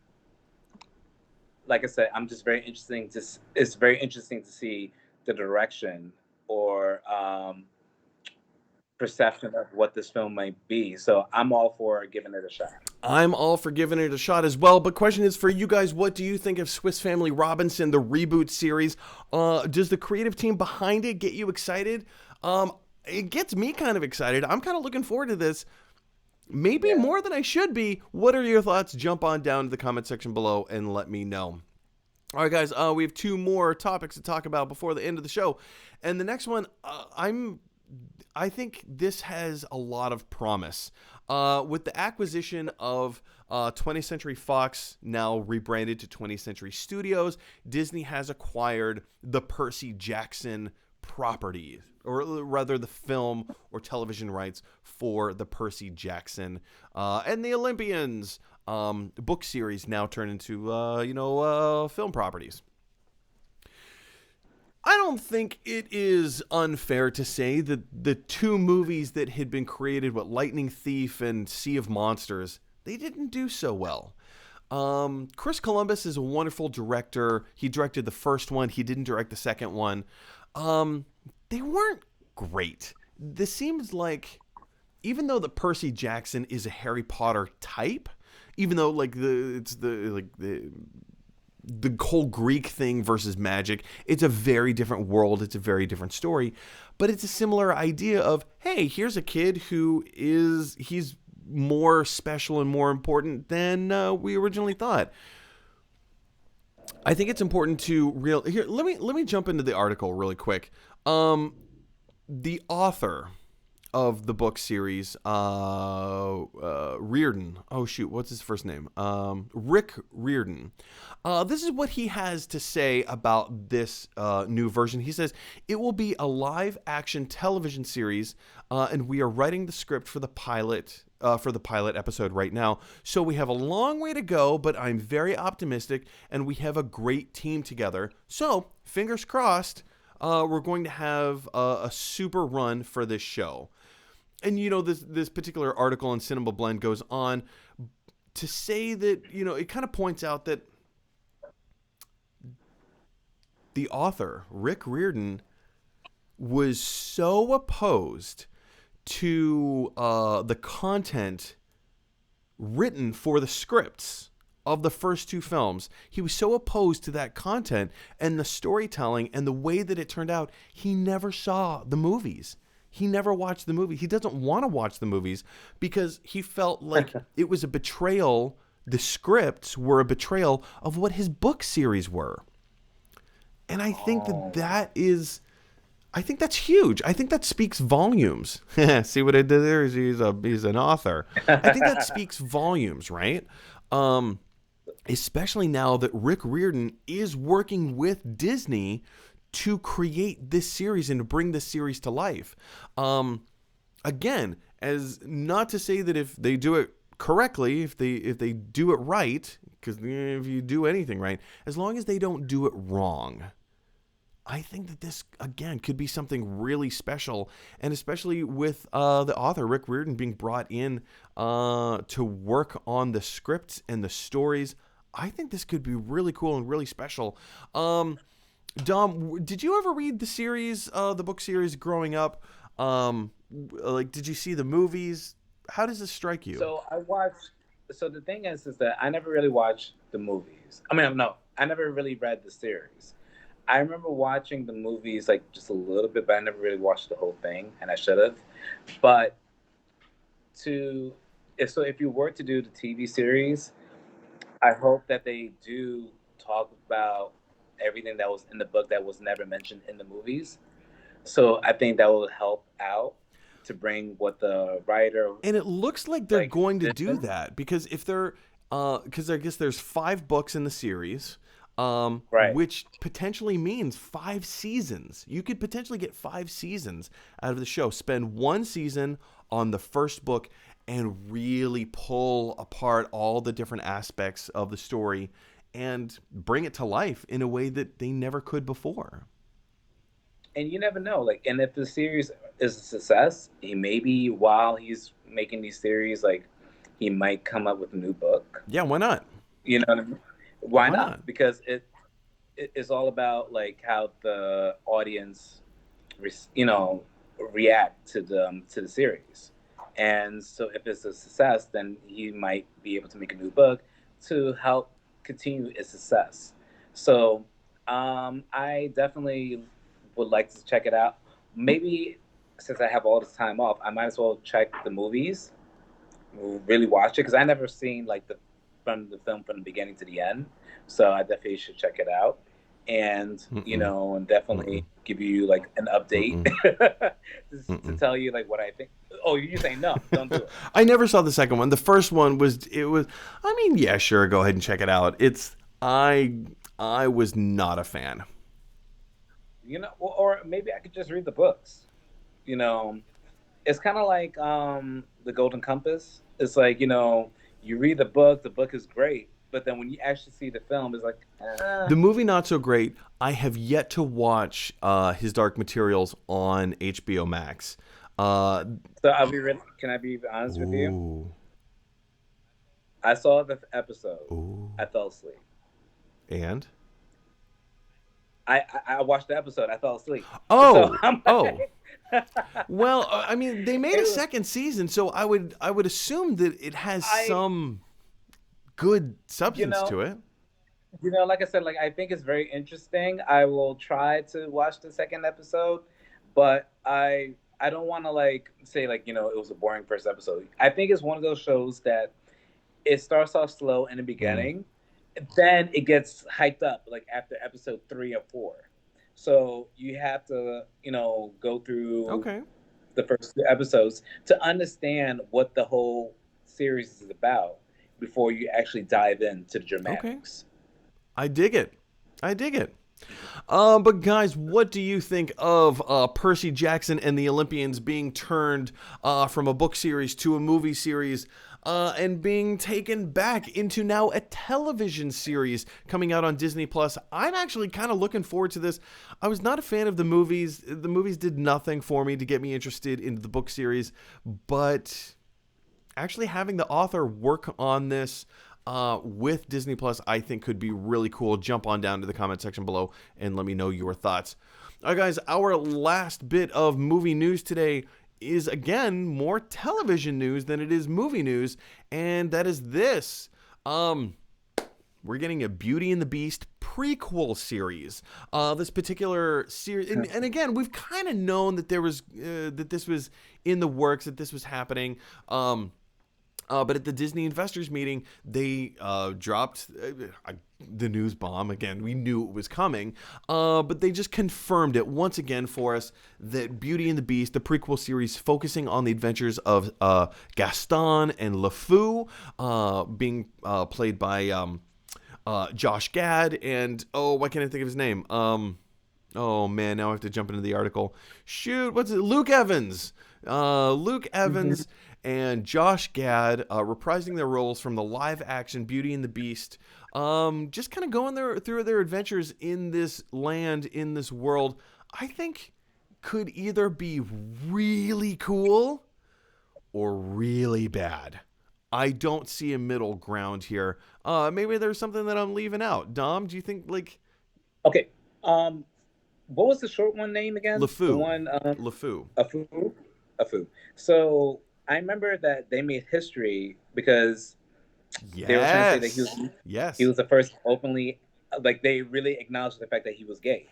like I said, I'm just very interesting to. It's very interesting to see the direction or perception of what this film might be. So I'm all for giving it a shot. I'm all for giving it a shot as well. But question is for you guys: what do you think of Swiss Family Robinson, the reboot series? Does the creative team behind it get you excited? It gets me kind of excited. I'm kind of looking forward to this. Maybe Yeah. more than I should be. What are your thoughts? Jump on down to the comment section below and let me know. All right, guys. We have two more topics to talk about before the end of the show, and the next one, I think this has a lot of promise. With the acquisition of 20th Century Fox, now rebranded to 20th Century Studios, Disney has acquired the Percy Jackson property, or rather the film or television rights for the Percy Jackson and the Olympians book series now turned into, film properties. I don't think it is unfair to say that the two movies that had been created, Lightning Thief and Sea of Monsters, they didn't do so well. Chris Columbus is a wonderful director. He directed the first one. He didn't direct the second one. They weren't great. This seems like, even though the Percy Jackson is a Harry Potter type, even though like the the whole Greek thing versus magic. It's a very different world. It's a very different story, but it's a similar idea of, hey, here's a kid he's more special and more important than we originally thought. I think it's important to here. Let me jump into the article really quick. The author of the book series, Riordan. Oh shoot, what's his first name? Rick Riordan. This is what he has to say about this new version. He says it will be a live-action television series, and we are writing the script for the pilot episode right now. So we have a long way to go, but I'm very optimistic, and we have a great team together. So fingers crossed, we're going to have a super run for this show. And, this particular article in Cinema Blend goes on to say that, it kind of points out that the author, Rick Riordan, was so opposed to the content written for the scripts of the first two films. He was so opposed to that content and the storytelling and the way that it turned out, he never saw the movies. He never watched the movie. He doesn't want to watch the movies because he felt like it was a betrayal. The scripts were a betrayal of what his book series were. And I think I think that's huge. I think that speaks volumes. See what I did there? He's an author. I think that speaks volumes, right? Especially now that Rick Riordan is working with Disney to create this series and to bring this series to life. Again, as not to say that if they do it correctly, if they do it right, because if you do anything right, as long as they don't do it wrong, I think that this, again, could be something really special, and especially with the author, Rick Riordan, being brought in to work on the scripts and the stories. I think this could be really cool and really special. Dom, did you ever read the series, the book series growing up? Did you see the movies? How does this strike you? So the thing is that I never really watched the movies. I mean, no, I never really read the series. I remember watching the movies like just a little bit, but I never really watched the whole thing, and I should have. But if you were to do the TV series, I hope that they do talk about everything that was in the book that was never mentioned in the movies. So I think that will help out to bring what the writer... And it looks like they're going to do that, because if they're... because I guess there's 5 books in the series, right, which potentially means 5 seasons. You could potentially get 5 seasons out of the show. Spend 1 season on the first book and really pull apart all the different aspects of the story and bring it to life in a way that they never could before. And you never know, and if the series is a success, maybe while he's making these series, he might come up with a new book. Yeah, why not? You know what I mean? Why not? Because it's all about how the audience, react to the series. And so if it's a success, then he might be able to make a new book to help continue its success. So I definitely would like to check it out. Maybe since I have all this time off, I might as well check the movies, really watch it, because I never seen the film from the beginning to the end. So I definitely should check it out, and and definitely give you an update to tell you what I think. Oh, you're saying no, don't do it. I never saw the second one. The first one was. I mean, yeah, sure, go ahead and check it out. I was not a fan. Or maybe I could just read the books. It's kind of like the Golden Compass. It's you read the book is great, but then when you actually see the film, it's The movie, not so great. I have yet to watch His Dark Materials on HBO Max. So can I be honest with you? I saw the episode. Ooh. I fell asleep. And? I watched the episode. I fell asleep. Oh, Well, I mean, they made a second season, so I would assume that it has some good substance to it. Like I said, like I think it's very interesting. I will try to watch the second episode, but I don't want to like say like it was a boring first episode. I think it's one of those shows that it starts off slow in the Mm. beginning, then it gets hyped up like after episode 3 or 4. So you have to go through Okay. the first 2 episodes to understand what the whole series is about before you actually dive into the Okay. dramatics. I dig it. I dig it. But guys, what do you think of Percy Jackson and the Olympians being turned from a book series to a movie series, and being taken back into now a television series coming out on Disney Plus? I'm actually kind of looking forward to this. I was not a fan of the movies. The movies did nothing for me to get me interested into the book series, but actually having the author work on this with Disney Plus, I think could be really cool. Jump on down to the comment section below and let me know your thoughts. All right, guys, our last bit of movie news today is again more television news than it is movie news, and that is this. We're getting a Beauty and the Beast prequel series. This particular series, and again, we've kind of known that there was that this was in the works, that this was happening. But at the Disney investors meeting, they dropped the news bomb. Again, we knew it was coming, but they just confirmed it once again for us that Beauty and the Beast, the prequel series focusing on the adventures of Gaston and LeFou, being played by Josh Gad and, why can't I think of his name? Oh man, now I have to jump into the article. Shoot, what's it? Luke Evans. Luke Mhm. Evans and Josh Gad reprising their roles from the live-action Beauty and the Beast. Just kind of going through their adventures in this land, in this world. I think could either be really cool or really bad. I don't see a middle ground here. Maybe there's something that I'm leaving out. Dom, do you think like Okay. What was the short one name again? The LeFou? one LeFou. Afu, Afu. So I remember that they made history because they were trying to say that Yes. he Yes. was the first openly, like they really acknowledged the fact that he was gay.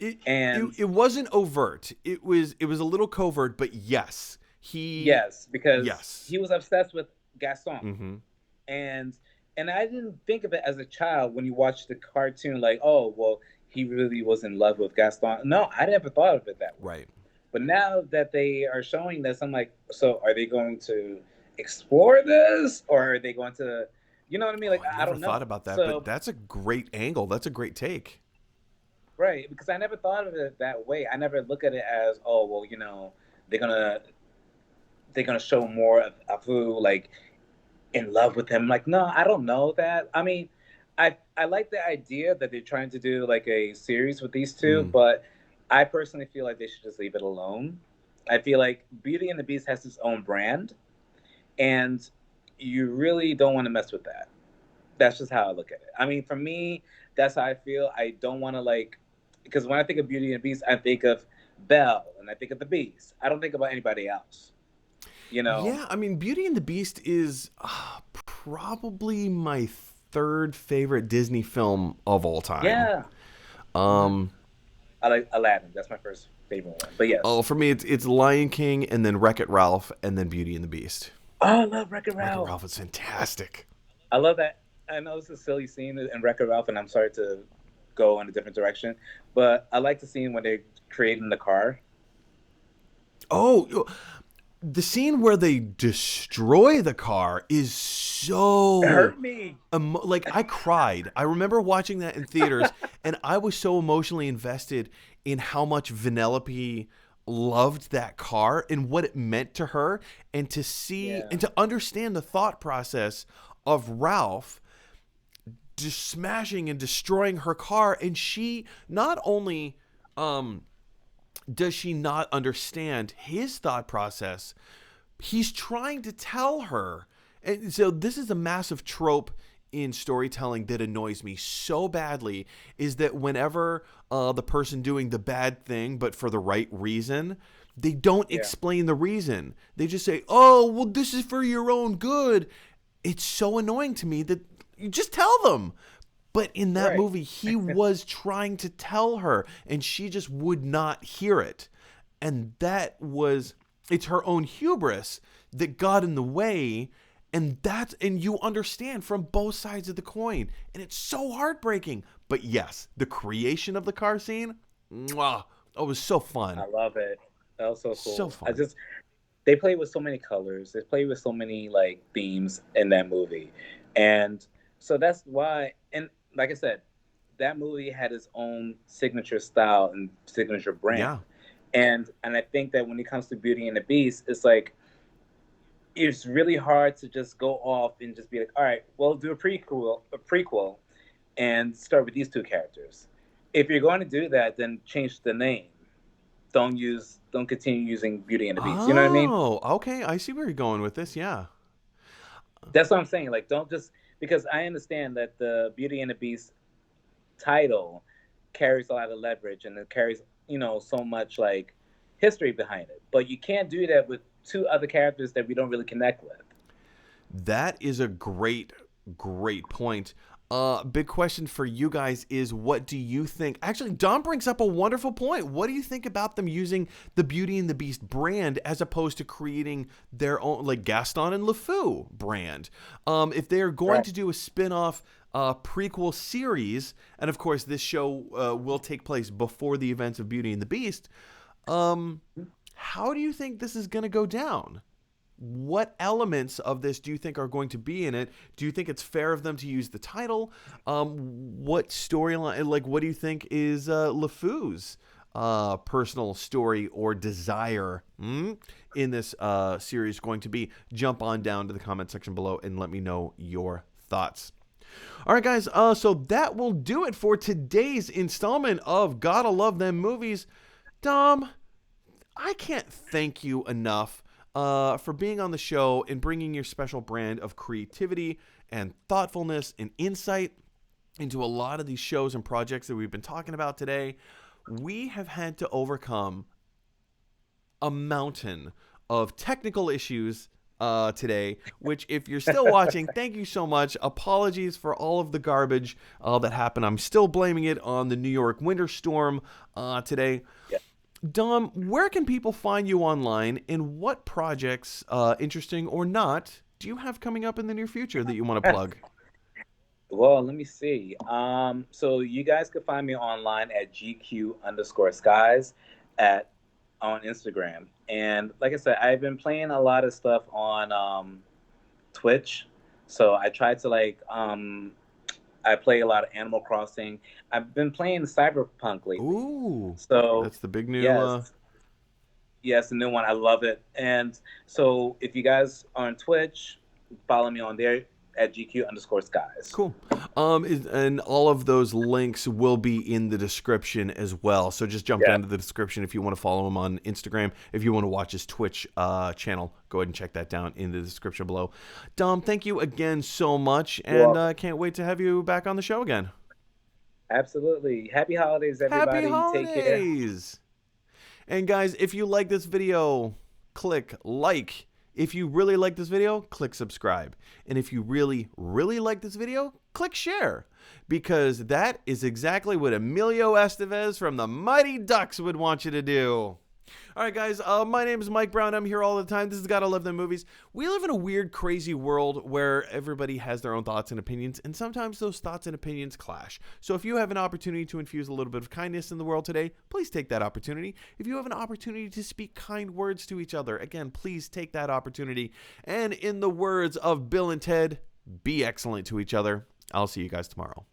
It, it And it wasn't overt. It was a little covert, but yes. yes, because Yes. he was obsessed with Gaston. Mhm. and and I didn't think of it as a child when you watch the cartoon like, oh well, he really was in love with Gaston. No, I never thought of it that way. Right. But now that they are showing this, I'm like, so are they going to explore this, or are they going to, you know what I mean? Oh, Like I I never don't thought know. about that, but So that's a great angle. That's a great take. right, because I never thought of it that way. I never look at it as, oh well, they're gonna they're gonna show more of Afu like in love with him. Like, no, I don't know that. I mean, I like the idea that they're trying to do like a series with these two, Mm. but I personally feel like they should just leave it alone. I feel like Beauty and the Beast has its own brand, and you really don't want to mess with that. That's just how I look at it. I mean, for me, that's how I feel. I don't want to like, because when I think of Beauty and the Beast, I think of Belle and I think of the Beast. I don't think about anybody else. You know? Yeah, I mean, Beauty and the Beast is probably my third favorite Disney film of all time. Yeah. Hmm. Um, I like Aladdin. That's my first favorite one. But yes. for me, it's Lion King and then Wreck It Ralph and then Beauty and the Beast. Oh, I love Wreck-It Wreck It Ralph. Ralph is fantastic. I love that. I know it's a silly scene in Wreck-It Ralph, and I'm sorry to go in a different direction, but I like the scene when they're creating the car. Oh, the scene where they destroy the car is It so hurt me. like I cried. I remember watching that in theaters, and I was so emotionally invested in how much Vanellope loved that car and what it meant to her, and to see Yeah. and to understand the thought process of Ralph just smashing and destroying her car, and she not only um does she not understand his thought process, he's trying to tell her. And so this is a massive trope in storytelling that annoys me so badly, is that whenever the person doing the bad thing but for the right reason, they don't Yeah. explain the reason. They just say, oh well, this is for your own good. It's so annoying to me that you just tell them. But in that Right. movie, he was trying to tell her, and she just would not hear it. And it's her own hubris that got in the way. And you understand from both sides of the coin. And it's so heartbreaking. But yes, the creation of the car scene, mwah, it was so fun. I love it. That was so cool. So fun. They played with so many colors. They played with so many like themes in that movie, and so that's why. And like I said, that movie had its own signature style and signature brand. Yeah. And I think that when it comes to Beauty and the Beast, it's like it's really hard to just go off and just be like, all right, well, do a prequel, and start with these two characters. If you're going to do that, then change the name. Don't continue using Beauty and the Beast. You know what I mean? Oh, okay. I see where you're going with this. Yeah. That's what I'm saying. Like, don't just, because I understand that the Beauty and the Beast title carries a lot of leverage and it carries, so much like history behind it. But you can't do that with two other characters that we don't really connect with. That is a great point. Big question for you guys is, what do you think? Actually, Dom brings up a wonderful point. What do you think about them using the Beauty and the Beast brand as opposed to creating their own, like Gaston and LeFou brand? If they're going to do a spin-off prequel series, and of course this show will take place before the events of Beauty and the Beast, how do you think this is going to go down? What elements of this do you think are going to be in it? Do you think it's fair of them to use the title? What storyline, like, what do you think is LeFou's personal story or desire in this series going to be? Jump on down to the comment section below and let me know your thoughts. All right, guys, so that will do it for today's installment of Gotta Love Them Movies. Dom, I can't thank you enough for being on the show and bringing your special brand of creativity and thoughtfulness and insight into a lot of these shows and projects that we've been talking about today. We have had to overcome a mountain of technical issues today, which, if you're still watching, thank you so much. Apologies for all of the garbage that happened. I'm still blaming it on the New York winter storm today. Yeah. Dom, where can people find you online, and what projects, interesting or not, do you have coming up in the near future that you want to plug? Well, let me see. So you guys can find me online at GQ_skies on Instagram. And like I said, I've been playing a lot of stuff on Twitch. So I try to I play a lot of Animal Crossing. I've been playing Cyberpunk lately. Ooh, so that's the big new. Yes, the new one. I love it. And so if you guys are on Twitch, follow me on there at GQ_skies. Cool. And all of those links will be in the description as well. So just jump down to the description if you want to follow him on Instagram. If you want to watch his Twitch channel, go ahead and check that down in the description below. Dom, thank you again so much, and I can't wait to have you back on the show again. Absolutely. Happy holidays, everybody. Happy holidays. Take care. And guys, if you like this video, click like. If you really like this video, click subscribe. And if you really, really like this video, click share. Because that is exactly what Emilio Estevez from the Mighty Ducks would want you to do. All right, guys, my name is Mike Brown. I'm here all the time. This is Gotta Love Them Movies. We live in a weird, crazy world where everybody has their own thoughts and opinions, and sometimes those thoughts and opinions clash. So if you have an opportunity to infuse a little bit of kindness in the world today, please take that opportunity. If you have an opportunity to speak kind words to each other, again, please take that opportunity. And in the words of Bill and Ted, be excellent to each other. I'll see you guys tomorrow.